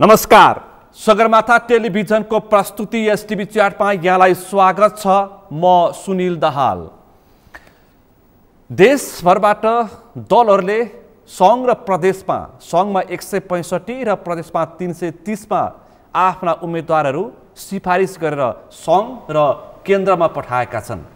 नमस्कार, सगरमाथा टेलिभिजनको प्रस्तुति एसटिभी च्याटमा यहाँलाई स्वागत छ। म सुनिल दाहाल। देशभरबाट दलहरूले सङ्घ र प्रदेशमा, सङ्घमा 165 र प्रदेशमा 330मा आफ्ना उम्मेदवारहरू सिफारिस गरेर सङ्घ र केन्द्रमा पठाएका छन्।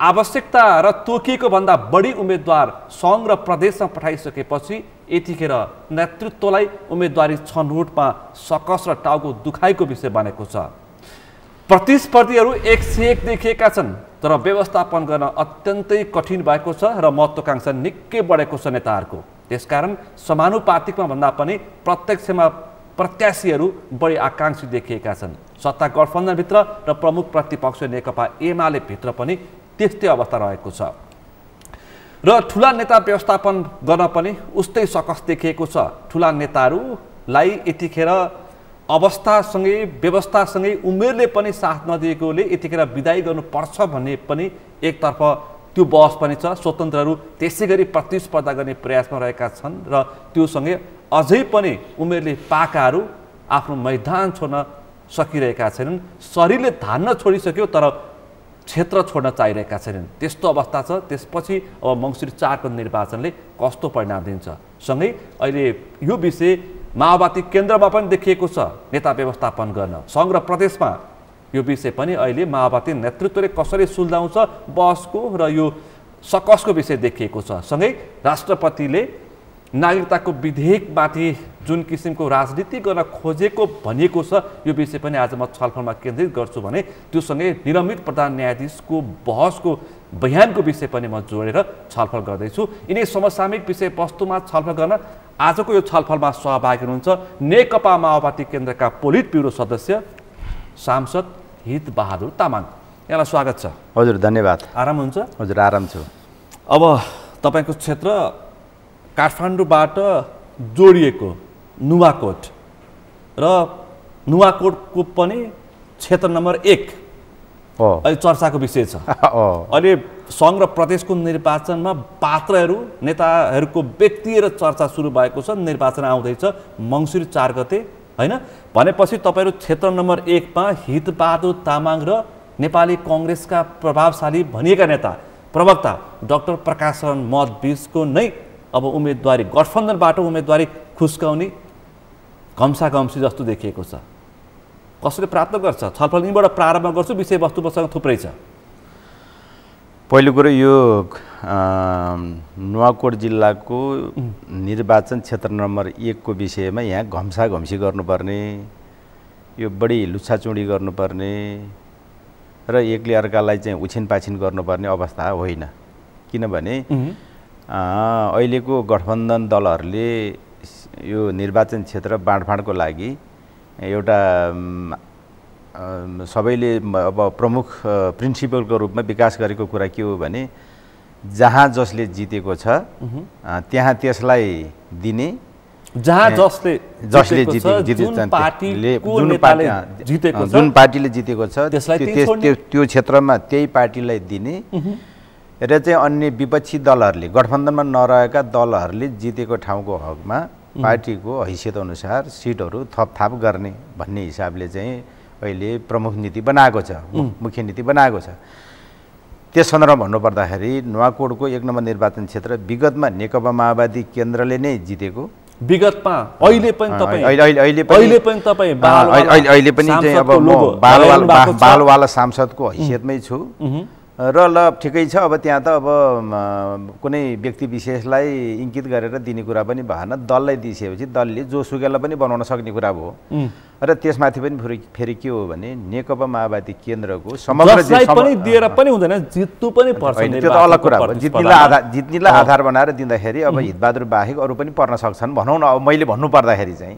आवश्यकता र तोकिएको भन्दा बढी उम्मेदवार सङ्घ र प्रदेशमा पठाइसकेपछि यतिखेर नेतृत्वलाई उम्मेदवारी छनौटमा सकस र टाउको दुखाइको विषय बनेको छ। प्रतिस्पर्धीहरू एक से एक देखिएका छन्, तर व्यवस्थापन गर्न अत्यन्तै कठिन भएको छ र महत्त्वाकांक्षा निकै बढेको छ नेताहरूको। त्यसकारण समानुपातिकमा भन्दा पनि प्रत्यक्षमा प्रत्याशीहरू बढी आकाङ्क्षी देखिएका छन्। सत्ता गठबन्धनभित्र र प्रमुख प्रतिपक्ष नेकपा एमाले भित्र पनि त्यस्तै अवस्था रहेको छ र ठुला नेता व्यवस्थापन गर्न पनि उस्तै सकस देखिएको छ। ठुला नेताहरूलाई यतिखेर अवस्थासँगै व्यवस्थासँगै उमेरले पनि साथ नदिएकोले यतिखेर विदाई गर्नुपर्छ भन्ने पनि एकतर्फ त्यो बहस पनि छ। स्वतन्त्रहरू त्यसै गरी प्रतिस्पर्धा गर्ने प्रयासमा रहेका छन् र त्योसँगै अझै पनि उमेरले पाकाहरू आफ्नो मैदान छोड्न सकिरहेका छैनन्। शरीरले धान्न छोडिसक्यो तर क्षेत्र छोड्न चाहिरहेका छैनन्। त्यस्तो अवस्था छ। त्यसपछि अब मङ्सिर 4 को निर्वाचनले कस्तो परिणाम दिन्छ, सँगै अहिले यो विषय माओवादी केन्द्रमा पनि देखिएको छ। नेता व्यवस्थापन गर्न सङ्घ र प्रदेशमा यो विषय पनि अहिले माओवादी नेतृत्वले कसरी सुल्झाउँछ बहसको र यो सकसको विषय देखिएको छ। सँगै राष्ट्रपतिले नागरिकताको विधेयकमाथि जुन किसिमको राजनीति गर्न खोजेको भनिएको छ, यो विषय पनि आज म छलफलमा केन्द्रित गर्छु भने त्योसँगै निलम्बित प्रधान न्यायाधीशको बहसको बयानको विषय पनि म जोडेर छलफल गर्दैछु। यिनै समसामयिक विषयवस्तुमा छलफल गर्न आजको यो छलफलमा सहभागी हुनुहुन्छ नेकपा माओवादी केन्द्रका पोलिट ब्युरो सदस्य सांसद हितबहादुर तामाङ। यहाँलाई स्वागत छ। हजुर, धन्यवाद। आराम हुन्छ? हजुर, आराम छु। अब तपाईँको क्षेत्र काठमाडौँबाट जोडिएको नुवाकोट र नुवाकोटको पनि क्षेत्र नम्बर 1 अहिले चर्चाको विषय छ। अहिले सङ्घ र प्रदेशको निर्वाचनमा पात्रहरू नेताहरूको व्यक्तिगत चर्चा सुरु भएको छ। निर्वाचन आउँदैछ मङ्सिर 4 गते, होइन? भनेपछि तपाईँहरू क्षेत्र नम्बर 1 मा हितबहादुर तामाङ र नेपाली कङ्ग्रेसका प्रभावशाली भनिएका नेता प्रवक्ता डाक्टर प्रकाश शरण मत नै अब उम्मेदवारी गठबन्धनबाट उम्मेदवारी खुस्काउने घम्साघम्सी जस्तो देखिएको छ। कसरी प्राप्त गर्छ? छलफल यहीँबाट प्रारम्भ गर्छु। विषयवस्तुसँग थुप्रै छ। पहिलो कुरो, यो नुवाकोट जिल्लाको निर्वाचन क्षेत्र नम्बर 1 को विषयमा यहाँ घम्साघम्सी गर्नुपर्ने, यो बढी लुच्छाचुँडी गर्नुपर्ने र एकले अर्कालाई चाहिँ उछिनपाछिन गर्नुपर्ने अवस्था होइन। किनभने अहिलेको गठबन्धन दलहरूले यो निर्वाचन क्षेत्र बाँडफाँडको लागि एउटा सबैले अब प्रमुख प्रिन्सिपलको रूपमा विकास गरेको कुरा के हो भने जहाँ जसले जितेको छ त्यहाँ त्यसलाई दिने, जहाँ जसले जुन पार्टीले जितेको छ त्यो क्षेत्रमा त्यही पार्टीलाई दिने र चाहिँ अन्य विपक्षी दलहरूले, गठबन्धनमा नरहेका दलहरूले जितेको ठाउँको हकमा पार्टीको हैसियत अनुसार सिटहरू थपथाप गर्ने भन्ने हिसाबले चाहिँ अहिले प्रमुख नीति बनाएको छ, मुख्य नीति बनाएको छ। त्यस सन्दर्भमा भन्नुपर्दाखेरि नुवाकोटको 1 नम्बर निर्वाचन क्षेत्र विगतमा नेकपा माओवादी केन्द्रले नै जितेको। विगतमा अहिले पनि चाहिँ अब म बालवाला सांसदको हैसियतमै छु र ल ठिकै छ। अब त्यहाँ त अब कुनै व्यक्ति विशेषलाई इङ्कित गरेर दिने कुरा पनि भएन। दललाई दिइसकेपछि दलले जोसुकैलाई पनि बनाउन सक्ने कुरा भयो। र त्यसमाथि पनि फेरि के हो भने नेकपा माओवादी केन्द्रको समग्र दिएर पनि हुँदैन, जित्नु पनि पर्छ। त्यो त अलग कुरा हो। जित्नेलाई आधार बनाएर दिँदाखेरि अब हितबहादुर बाहेक अरू पनि पर्न सक्छन् भनौँ न। अब मैले भन्नु पर्दाखेरि चाहिँ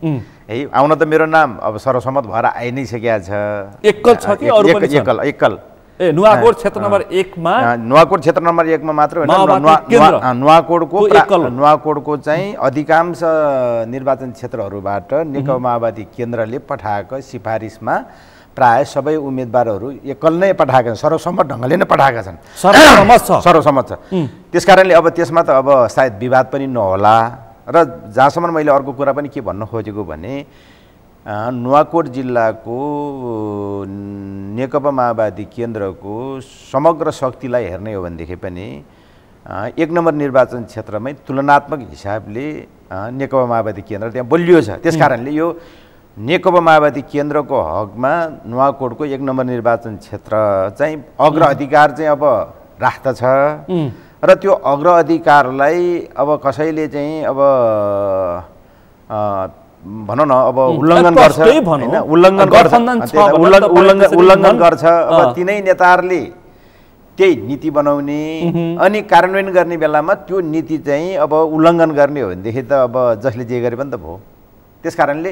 है, आउन त मेरो नाम अब सर्वसम्मत भएर आइ नै सकेको छ। एकल छ कि अरू पनि छ? एकल। नुवाकोट क्षेत्र नम्बर 1 मा, नुवाकोट क्षेत्र नम्बर 1 मा मात्र होइन, नुवाकोटको चाहिँ अधिकांश निर्वाचन क्षेत्रहरूबाट नेकपा माओवादी केन्द्रले पठाएको सिफारिसमा प्राय सबै उम्मेदवारहरू एकल नै पठाएका छन्, सर्वसम्मत ढङ्गले नै पठाएका छन्। सर्वसम्मत छ। त्यसकारणले अब त्यसमा त अब सायद विवाद पनि नहोला। र जहाँसम्म मैले अर्को कुरा पनि के भन्न खोजेको भने नुवाकोट जिल्लाको नेकपा माओवादी केन्द्रको समग्र शक्तिलाई हेर्ने हो भनेदेखि पनि 1 नम्बर निर्वाचन क्षेत्रमै तुलनात्मक हिसाबले नेकपा माओवादी केन्द्र त्यहाँ बलियो छ। त्यसकारणले यो नेकपा माओवादी केन्द्रको हकमा नुवाकोटको 1 नम्बर निर्वाचन क्षेत्र चाहिँ अग्राधिकार चाहिँ अब राख्दछ र त्यो अग्राधिकारलाई अब कसैले चाहिँ अब भनौँ न अब उल्लङ्घन गर्छ हैन, उल्लङ्घन गर्छ। अब तिनै नेताहरूले त्यही नीति बनाउने अनि कार्यान्वयन गर्ने बेलामा त्यो नीति चाहिँ अब उल्लङ्घन गर्ने हो भनेदेखि त अब जसले जे गरे पनि त भयो। त्यसकारणले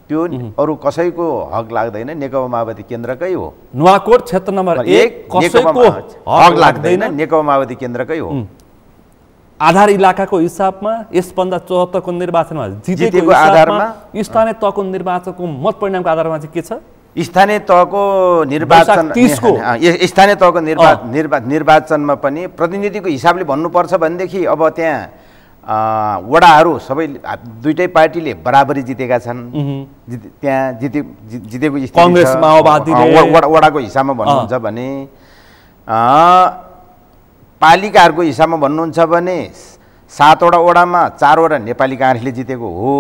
त्यो अरू कसैको हक लाग्दैन, नेकपा माओवादी केन्द्रकै हो। नुवाकोट क्षेत्र नम्बर 1 कसैको हक लाग्दैन, नेकपा माओवादी केन्द्रकै हो। आधार इलाकाको हिसाबमा यसभन्दा 74 को निर्वाचनमा जितेको आधारमा स्थानीय तहको निर्वाचनको मत परिणामको आधारमा चाहिँ के छ? स्थानीय तहको निर्वाचनमा पनि प्रतिनिधिको हिसाबले भन्नुपर्छ भनेदेखि अब त्यहाँ वडाहरू सबै दुईटै पार्टीले बराबरी जितेका छन्। त्यहाँ जितेको स्थिति कांग्रेस माओवादी वडाको हिसाबमा भन्नुहुन्छ भने पालिकाहरूको हिसाबमा भन्नुहुन्छ भने 7 वटा वडामा 4 वटा नेपाली कांग्रेसले जितेको हो,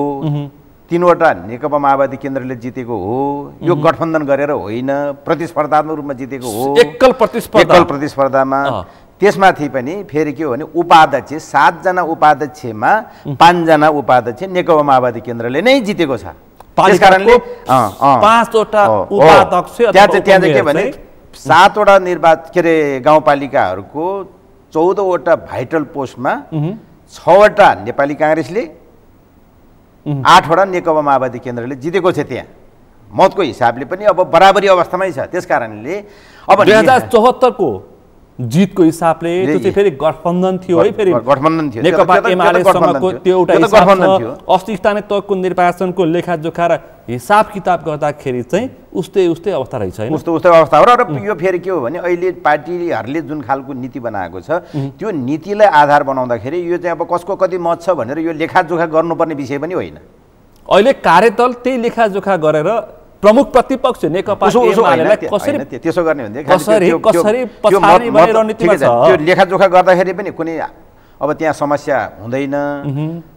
3 वटा नेकपा माओवादी केन्द्रले जितेको हो। यो गठबन्धन गरेर होइन, प्रतिस्पर्धात्मक रूपमा जितेको हो, एकल प्रतिस्पर्धामा। त्यसमाथि पनि फेरि के हो भने उपाध्यक्ष 7 जना उपाध्यक्षमा 5 जना उपाध्यक्ष नेकपा माओवादी केन्द्रले नै जितेको छ। त्यसकारणले 5 वटा उपाध्यक्ष त्यहाँ चाहिँ के भने 7 वटा के अरे गाउँपालिकाहरूको 14 वटा भाइटल पोस्टमा 6 वटा नेपाली कांग्रेसले 8 वटा नेकपा माओवादी केन्द्रले जितेको छ। त्यहाँ मतको हिसाबले पनि अब बराबरी अवस्थामै छ। त्यसकारणले अब 2074 को जितको हिसाबले त्यो चाहिँ फेरि गठबन्धन थियो है, फेरि गठबन्धन थियो, नेकपा एमालेसँगको त्यो एउटा गठबन्धन थियो। अस्ति स्थानीय तहको निर्वाचनको लेखाजोखा र हिसाब किताब गर्दाखेरि चाहिँ उस्तै अवस्था रहेछ हैन, उस्तै अवस्था हो। र यो फेरि के हो भने अहिले पार्टीहरूले जुन खालको नीति बनाएको छ त्यो नीतिलाई आधार बनाउँदाखेरि यो चाहिँ अब कसको कति मत छ भनेर यो लेखाजोखा गर्नुपर्ने विषय पनि होइन। अहिले कार्यदल त्यही लेखाजोखा गरेर प्रमुख प्रतिपक्ष नेकपा एमालेलाई कसरी त्यसो गर्ने भने त्यो लेखाजोखा गर्दाखेरि पनि कुनै अब त्यहाँ समस्या हुँदैन।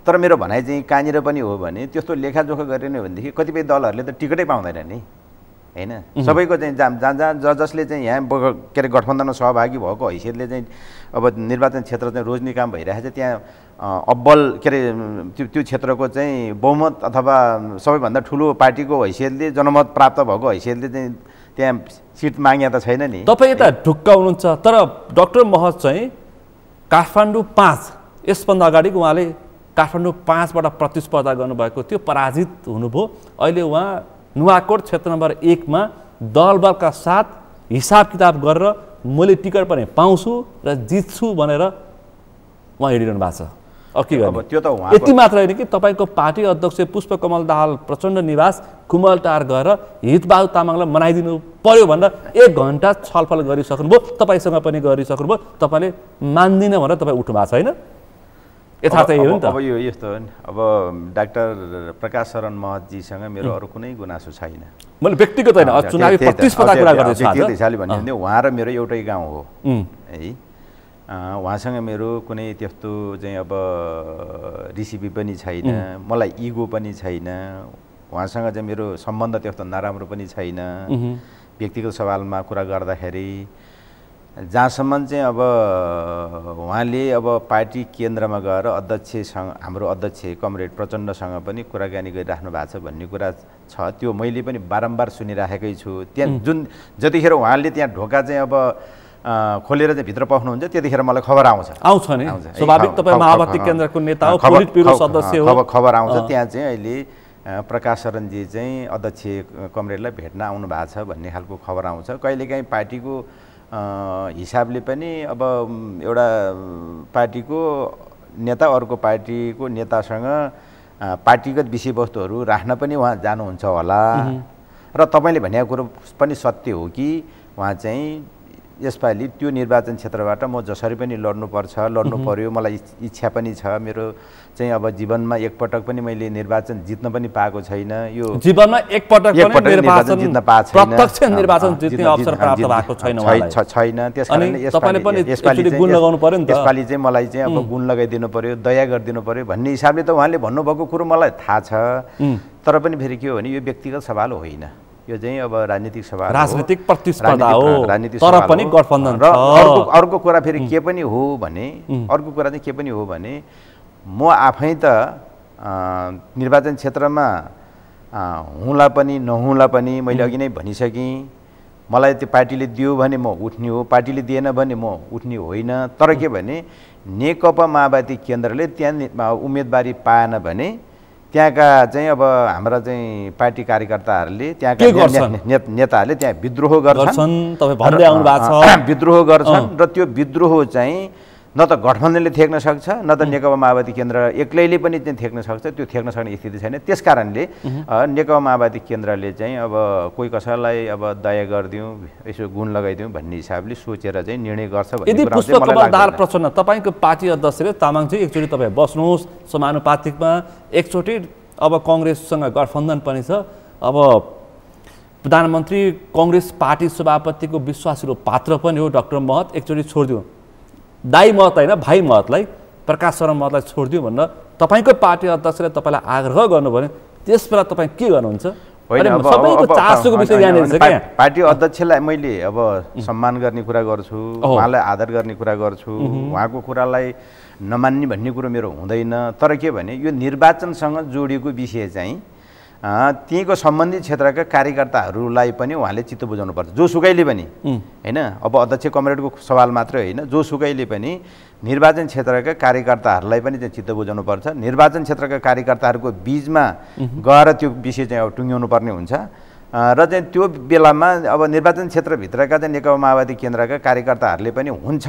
तर मेरो भनाइ चाहिँ कहाँनिर पनि हो भने त्यस्तो लेखाजोखा गरेन भनेदेखि कतिपय दलहरूले त टिकटै पाउँदैन नि हैन। सबैको चाहिँ जहाँ जसले चाहिँ यहाँ के अरे गठबन्धनमा सहभागी भएको हैसियतले चाहिँ अब निर्वाचन क्षेत्र चाहिँ रोज्ने काम भइरहेको छ। त्यहाँ अब्बल के अरे त्यो क्षेत्रको चाहिँ बहुमत अथवा सबैभन्दा ठुलो पार्टीको हैसियतले जनमत प्राप्त भएको हैसियतले चाहिँ त्यहाँ सिट माग्या त छैन नि। तपाईँ यता ढुक्क हुनुहुन्छ, तर डाक्टर महत चाहिँ काठमाडौँ 5 यसभन्दा अगाडि उहाँले काठमाडौँ 5 बाट प्रतिस्पर्धा गर्नुभएको थियो, पराजित हुनुभयो। अहिले उहाँ नुवाकोट क्षेत्र नम्बर 1 मा दलबलका साथ हिसाब किताब गरेर मैले टिकट पनि पाउँछु र जित्छु भनेर उहाँ हिँडिरहनु भएको छ। अब के गर्ने? त्यो त यति मात्र होइन कि तपाईँको पार्टी अध्यक्ष पुष्पकमल दाहाल प्रचण्ड निवास कुमलटार गएर हितबहादुर तामाङलाई मनाइदिनु पर्यो भनेर 1 घण्टा छलफल गरिसक्नुभयो, तपाईँसँग पनि गरिसक्नुभयो। तपाईँले मान्दिनँ भनेर तपाईँ उठ्नु भएको छैन, यथार्थ यही हो नि त। अब यो यस्तो हो नि, अब डाक्टर प्रकाश शरण महतजीसँग मेरो अरू कुनै गुनासो छैन। मैले व्यक्तिगत होइन, चुनावी प्रतिस्पर्धा कुरा गर्दैछु आज। त्यो हिसाबले भन्यो भने उहाँ र मेरो एउटै गाउँ हो है। उहाँसँग मेरो कुनै त्यस्तो चाहिँ अब रिसिपी पनि छैन, मलाई इगो पनि छैन, उहाँसँग चाहिँ मेरो सम्बन्ध त्यस्तो नराम्रो पनि छैन। व्यक्तिगत सवालमा कुरा गर्दाखेरि जहाँसम्म चाहिँ अब उहाँले अब पार्टी केन्द्रमा गएर अध्यक्षसँग हाम्रो अध्यक्ष कमरेड प्रचण्डसँग पनि कुराकानी गरिराख्नु भएको छ भन्ने कुरा छ, त्यो मैले पनि बारम्बार सुनिराखेकै छु। त्यहाँ जुन जतिखेर उहाँले त्यहाँ ढोका चाहिँ अब खोलेर चाहिँ भित्र पस्नुहुन्छ त्यतिखेर मलाई खबर आउँछ नि। स्वाभाविक तपाईँ माओवादी केन्द्रको नेता हो, पोलिट ब्युरो सदस्य हो, खबर आउँछ। त्यहाँ चाहिँ अहिले प्रकाश शरणजी चाहिँ अध्यक्ष कमरेडलाई भेट्न आउनु भएको छ भन्ने खालको खबर आउँछ। कहिलेकाहीँ पार्टीको हिसाबले पनि अब एउटा पार्टीको नेता अर्को पार्टीको नेतासँग पार्टीगत विषयवस्तुहरू राख्न पनि उहाँ जानुहुन्छ होला। र तपाईँले भनेको कुरो पनि सत्य हो कि उहाँ चाहिँ यसपालि त्यो निर्वाचन क्षेत्रबाट म जसरी पनि लड्नु पर्यो, मलाई इच्छा पनि छ। मेरो चाहिँ अब जीवनमा एकपटक पनि मैले निर्वाचन जित्न पनि पाएको छैन। यो जीवनमा एकपटक पनि निर्वाचन जित्न पाएको छैन, प्रत्यक्ष निर्वाचन जित्ने अवसर प्राप्त भएको छैन। त्यसकारणले यसपालि चाहिँ मलाई चाहिँ अब गुण लगाइदिनु पर्यो, दया गरिदिनु पर्यो भन्ने हिसाबले त उहाँले भन्नुभएको कुरो मलाई थाहा छ। तर पनि फेरि के हो भने यो व्यक्तिगत सवाल होइन, यो चाहिँ अब राजनीतिक सवाल, राजनीतिक प्रतिस्पर्धा हो, तर पनि गठबन्धन र अर्को कुरा फेरि के पनि हो भने, अर्को कुरा चाहिँ के पनि हो भने म आफै त निर्वाचन क्षेत्रमा हुँला पनि नहुँला पनि मैले अघि नै भनिसकेँ। मलाई त्यो पार्टीले दियो भने म उठ्ने हो, पार्टीले दिएन भने म उठ्ने होइन। तर के भने नेकपा माओवादी केन्द्रले त्यहाँ उम्मेदवारी पाएन भने त्यहाँका चाहिँ अब हाम्रा चाहिँ पार्टी कार्यकर्ताहरूले त्यहाँका नेताहरूले त्यहाँ विद्रोह गर्छन्, विद्रोह गर्छन् र त्यो विद्रोह चाहिँ न त गठबन्धनले थेक्न सक्छ, न त नेकपा माओवादी केन्द्र एक्लैले पनि चाहिँ थेक्न सक्छ। त्यो थेक्न सक्ने स्थिति छैन। त्यस कारणले नेकपा माओवादी केन्द्रले चाहिँ अब कोही कसैलाई अब दया गरिदिउँ, यसो गुण लगाइदिउँ भन्ने हिसाबले सोचेर चाहिँ निर्णय गर्छ भन्ने कुरा चाहिँ मलाई लाग्दैन। दाहाल प्रचण्ड तपाईँको पार्टी अध्यक्षले तामाङजी एकचोटि तपाईँ बस्नुहोस् समानुपातिकमा, एकचोटि अब कङ्ग्रेससँग गठबन्धन पनि छ, अब प्रधानमन्त्री कङ्ग्रेस पार्टी सभापतिको विश्वासिलो पात्र पनि हो डाक्टर महत, एकचोटि छोडिदिउँ, दाई महत होइन भाइ महतलाई, प्रकाश शरण महतलाई छोडिदिउँ भनेर तपाईँको पार्टी अध्यक्षले तपाईँलाई आग्रह गर्नु भने त्यस बेला तपाईँ के गर्नुहुन्छ? पार्टी अध्यक्षलाई मैले अब सम्मान गर्ने कुरा गर्छु, उहाँलाई आदर गर्ने कुरा गर्छु, उहाँको कुरालाई नमान्ने भन्ने कुरो मेरो हुँदैन। तर के भने यो निर्वाचनसँग जोडिएको विषय चाहिँ त्यहीँको सम्बन्धित क्षेत्रका कार्यकर्ताहरूलाई पनि उहाँले चित्त बुझाउनुपर्छ, जोसुकैले पनि होइन। अब अध्यक्ष कमरेडको सवाल मात्रै होइन, जोसुकैले पनि निर्वाचन क्षेत्रका कार्यकर्ताहरूलाई पनि चाहिँ चित्त बुझाउनुपर्छ। निर्वाचन क्षेत्रका कार्यकर्ताहरूको बिचमा गएर त्यो विषय चाहिँ अब टुङ्ग्याउनु पर्ने हुन्छ र चाहिँ त्यो बेलामा अब निर्वाचन क्षेत्रभित्रका चाहिँ नेकपा माओवादी केन्द्रका कार्यकर्ताहरूले पनि हुन्छ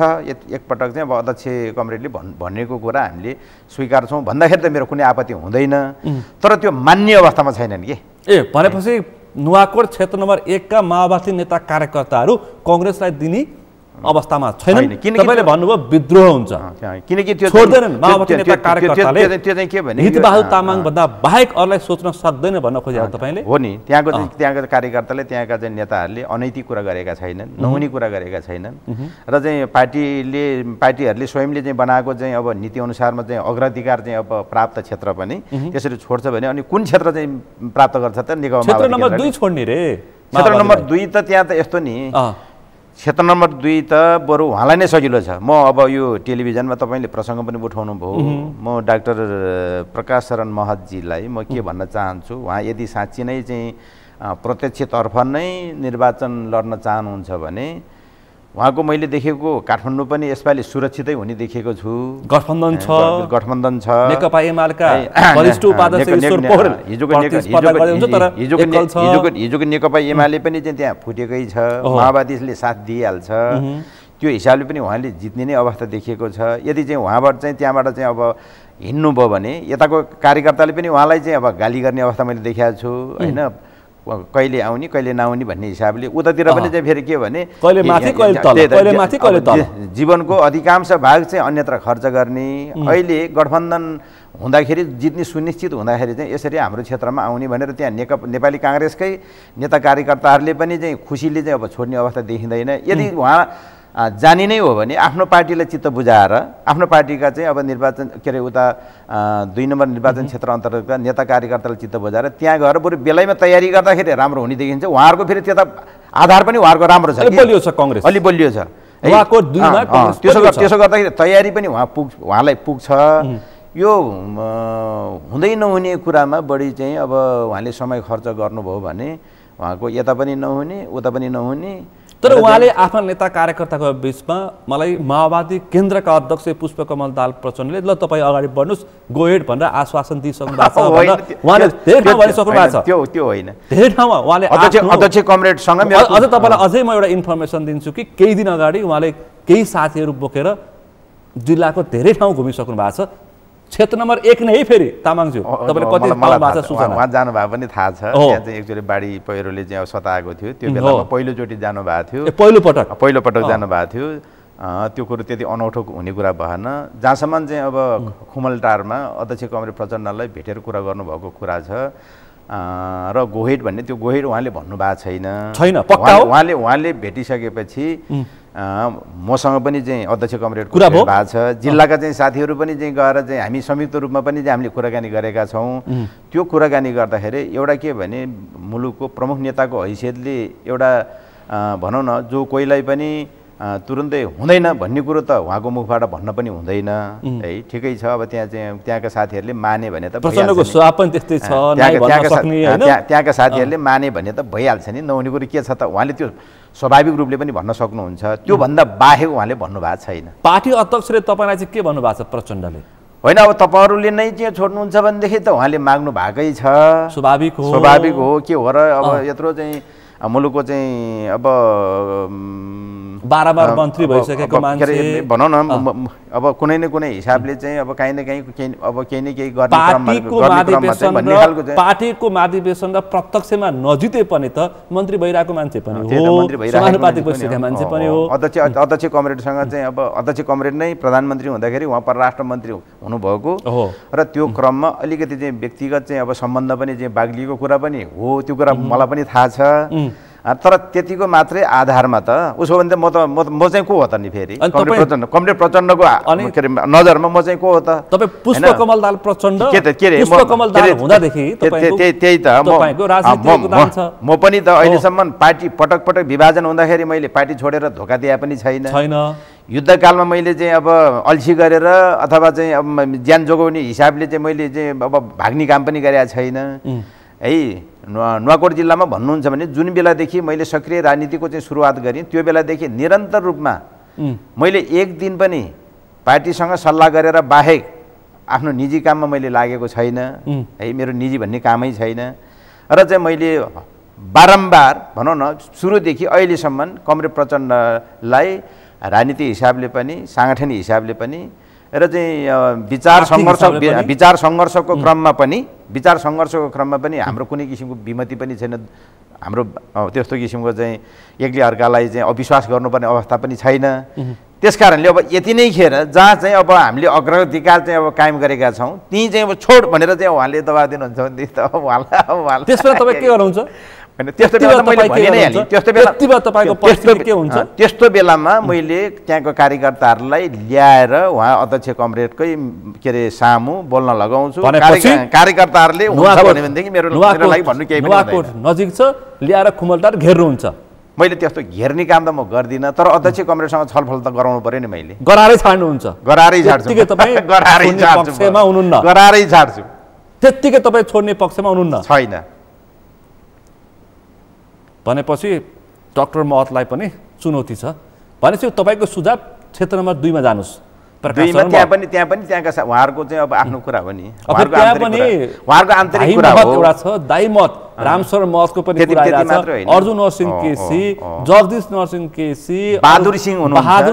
एकपटक चाहिँ अब अध्यक्ष कमरेडले भनेको कुरा हामीले स्वीकार्छौँ भन्दाखेरि त मेरो कुनै आपत्ति हुँदैन। तर त्यो मान्ने अवस्थामा छैनन् कि। भनेपछि नुवाकोट क्षेत्र नम्बर 1 का माओवादी नेता कार्यकर्ताहरू कङ्ग्रेसलाई दिने अवस्थामा छैन। तपाईँले भन्नुभयो विद्रोह हुन्छ, किनकि त्यो छोड्दैनन् माओवादी नेता कार्यकर्ताले, त्यो चाहिँ के भने हितबहादुर तामाङ भन्दा बाहेक अरूलाई सोच्न सक्दैन भन्न खोजेको तपाईँले हो नि। त्यहाँको कार्यकर्ताले त्यहाँका चाहिँ नेताहरूले अनैतिक कुरा गरेका छैनन्, नहुने कुरा गरेका छैनन् र चाहिँ पार्टीहरूले स्वयंले चाहिँ बनाएको चाहिँ अब नीतिअनुसारमा चाहिँ अग्राधिकार चाहिँ अब प्राप्त क्षेत्र पनि त्यसरी छोड्छ भने अनि कुन क्षेत्र चाहिँ प्राप्त गर्छ त? नेकपा क्षेत्र नम्बर 2 छोड्ने रे। क्षेत्र नम्बर 2 त त्यहाँ त यस्तो नि, क्षेत्र नम्बर 2 त बरु उहाँलाई नै सजिलो छ। म अब यो टेलिभिजनमा तपाईँले प्रसङ्ग पनि उठाउनु भयो, म डाक्टर प्रकाश शरण महतजीलाई म के भन्न चाहन्छु, उहाँ यदि साँच्ची नै चाहिँ प्रत्यक्षतर्फ नै निर्वाचन लड्न चाहनुहुन्छ भने उहाँको मैले देखेको काठमाडौँ पनि यसपालि सुरक्षितै हुने देखेको छु। गठबन्धन छ, नेकपा एमालेका वरिष्ठ उपाध्यक्ष ईश्वर पौडेल हिजोको नेकपा एमाले पनि चाहिँ त्यहाँ फुटेकै छ, माओवादीले साथ दिइहाल्छ। त्यो हिसाबले पनि उहाँले जित्ने नै अवस्था देखिएको छ। यदि चाहिँ उहाँबाट चाहिँ त्यहाँबाट चाहिँ अब हिँड्नुभयो भने यताको कार्यकर्ताले पनि उहाँलाई चाहिँ अब गाली गर्ने अवस्था मैले देखाएको छु होइन। कहिले आउने कहिले नआउने भन्ने हिसाबले उतातिर पनि चाहिँ फेरि के भने जीवनको अधिकांश भाग चाहिँ अन्यत्र खर्च गर्ने। अहिले गठबन्धन हुँदाखेरि जित्ने सुनिश्चित हुँदाखेरि चाहिँ यसरी हाम्रो क्षेत्रमा आउने भनेर त्यहाँ नेपाली काङ्ग्रेसकै नेता कार्यकर्ताहरूले पनि चाहिँ खुसीले चाहिँ अब छोड्ने अवस्था देखिँदैन। यदि उहाँ जाने नै हो भने आफ्नो पार्टीलाई चित्त बुझाएर आफ्नो पार्टीका चाहिँ अब निर्वाचन के अरे उता 2 नम्बर निर्वाचन क्षेत्र अन्तर्गतका नेता कार्यकर्तालाई चित्त बुझाएर त्यहाँ गएर बरु बेलैमा तयारी गर्दाखेरि राम्रो हुने देखिन्छ। उहाँहरूको फेरि त्यता आधार पनि उहाँहरूको राम्रो छ, बलियो छ, कङ्ग्रेस अलि बलियो छ। त्यसो गर्दाखेरि तयारी पनि उहाँलाई पुग्छ। यो हुँदै नहुने कुरामा बढी चाहिँ अब उहाँले समय खर्च गर्नुभयो भने उहाँको यता पनि नहुने उता पनि नहुने। तर उहाँले आफ्ना नेता कार्यकर्ताको बिचमा मलाई माओवादी केन्द्रका अध्यक्ष पुष्पकमल दाहाल प्रचण्डले ल तपाईँ अगाडि बढ्नुहोस् गो हेड भनेर आश्वासन दिइसक्नु भएको छ। उहाँले धेरै ठाउँ भनिसक्नु भएको छ। त्यो होइन, धेरै ठाउँमा उहाँले अध्यक्ष कमरेडसँग अझ तपाईँलाई अझै म एउटा इन्फर्मेसन दिन्छु कि केही दिन अगाडि उहाँले केही साथीहरू बोकेर जिल्लाको धेरै ठाउँ घुमिसक्नु भएको छ। क्षेत्र नम्बर 1 नै फेरि तामाङज्यू तपाईले कति पाउनु भएको छ सूचना? उहाँ जानु भएको पनि थाहा छ। त्यहाँ चाहिँ एकचोटि बाढी पहिरोले चाहिँ सताएको थियो, त्यो बेलामा पहिलोचोटि जानु भएको थियो। पहिलो पटक जानु भएको थियो। त्यो कुरो त्यति अनौठो हुने कुरा भएन। जहाँसम्म चाहिँ अब खुमलटारमा अध्यक्ष कमरेड प्रचण्डलाई भेटेर कुरा गर्नुभएको कुरा छ र गोहेट भन्ने त्यो गोहेट उहाँले भन्नुभएको छैन। पक्का हो? उहाँले भेटिसकेपछि मसँग पनि चाहिँ अध्यक्ष कमरेडको कुरा भएको छ। जिल्लाका चाहिँ साथीहरू पनि चाहिँ गएर चाहिँ हामी संयुक्त रूपमा पनि चाहिँ हामीले कुराकानी गरेका छौँ। त्यो कुराकानी गर्दाखेरि एउटा के भने मुलुकको प्रमुख नेताको हैसियतले एउटा भनौँ न जो कोहीलाई पनि तुरुन्तै हुँदैन भन्ने कुरो त उहाँको मुखबाट भन्न पनि हुँदैन है। ठिकै छ, अब त्यहाँका साथीहरूले माने भने त प्रचण्डको स्वभाव पनि त्यस्तै छ, त्यहाँका साथीहरूले माने भने त भइहाल्छ नि। नहुने कुरो के छ त उहाँले त्यो स्वाभाविक रूपले पनि भन्न सक्नुहुन्छ। त्योभन्दा बाहेक उहाँले भन्नुभएको छैन। पार्टी अध्यक्षले तपाईँलाई चाहिँ के भन्नुभएको छ प्रचण्डले? होइन, अब तपाईँहरूले नै चाहिँ छोड्नुहुन्छ भनेदेखि त उहाँले माग्नु भएकै छ, स्वाभाविक हो। के हो र अब यत्रो चाहिँ मुलुकको चाहिँ अब बार मन्त्री भइसकेको मान्छे भनौँ न, अब कुनै न कुनै हिसाबले चाहिँ अब काहीँ न काहीँ केही न केही गर्ने पार्टीको महाधिवेशन र प्रत्यक्षमा नजिते पनि त मन्त्री भइरहेको मान्छे पनि हो, समानुपातिक बसेका मान्छे पनि हो। अध्यक्ष कमरेडसँग चाहिँ अब अध्यक्ष कमरेड नै प्रधानमन्त्री हुँदाखेरि उहाँ परराष्ट्र मन्त्री हुनुभएको र त्यो क्रममा अलिकति चाहिँ व्यक्तिगत चाहिँ अब सम्बन्ध पनि चाहिँ बाग्लिएको कुरा पनि हो। त्यो कुरा मलाई पनि थाहा छ। तर त्यतिको मात्रै आधारमा त उसो भने म चाहिँ को हो त नि फेरि? कमरेड प्रचण्डको नजरमा म चाहिँ को हो त? तपाईँ पुष्पकमल दाहाल प्रचण्ड त्यही त म पनि त अहिलेसम्म पार्टी पटक विभाजन हुँदाखेरि मैले पार्टी छोडेर धोका दिए पनि छैन। युद्धकालमा मैले चाहिँ अब अल्छी गरेर अथवा चाहिँ अब ज्यान जोगाउने हिसाबले चाहिँ मैले चाहिँ अब भाग्ने काम पनि गरेका छैन है। नुवाकोट जिल्लामा भन्नुहुन्छ भने जुन बेलादेखि मैले सक्रिय राजनीतिको चाहिँ सुरुवात गरेँ त्यो बेलादेखि निरन्तर रूपमा मैले एक दिन पनि पार्टीसँग सल्लाह गरेर बाहेक आफ्नो निजी काममा मैले लागेको छैन है। मेरो निजी भन्ने कामै छैन र चाहिँ मैले बारम्बार भनौँ न सुरुदेखि अहिलेसम्म कमरेड प्रचण्डलाई राजनीतिक हिसाबले पनि साङ्गठनिक हिसाबले पनि र चाहिँ विचार सङ्घर्षको क्रममा पनि हाम्रो कुनै किसिमको विमति पनि छैन। हाम्रो त्यस्तो किसिमको चाहिँ एकले अर्कालाई चाहिँ अविश्वास गर्नुपर्ने अवस्था पनि छैन। त्यसकारणले अब यति नै खेर जहाँ चाहिँ अब हामीले अग्राधिकार चाहिँ अब कायम गरेका छौँ त्यहीँ चाहिँ अब छोड भनेर चाहिँ उहाँले दबाब दिनुहुन्छ भनेदेखि त अब उहाँलाई त्यसमा तपाईँ के गर्नुहुन्छ? त्यस्तो बेलामा मैले त्यहाँको कार्यकर्ताहरूलाई ल्याएर उहाँ अध्यक्ष कमरेडकै के अरे सामु बोल्न लगाउँछु। कार्यकर्ताहरूले मेरो लागि भन्नु केही नजिक छ ल्याएर खुमलटार घेर्नुहुन्छ। मैले त्यस्तो घेर्ने काम त म गर्दिनँ, तर अध्यक्ष कमरेडसँग छलफल त गराउनु पर्यो नि। मैले गरारै छाड्नुहुन्छ? गरारै छाड्छु। त्यत्तिकै तपाईँ छोड्ने पक्षमा हुनुहुन्न? छैन। भनेपछि डाक्टर महतलाई पनि चुनौती छ। भनेपछि तपाईँको सुझाव क्षेत्र नम्बर 2 मा जानुस्। त्यहाँ पनि त्यहाँका उहाँहरूको चाहिँ अब आफ्नो कुरा हो नि। उहाँहरूको आन्तरिक कुरा हो। एउटा छ दाइ मत, रामशरण महतको पनि कुरा आइरहेछ, अर्जुन नरसिंह केसी, जगदीश नरसिंह केसी, बहादुर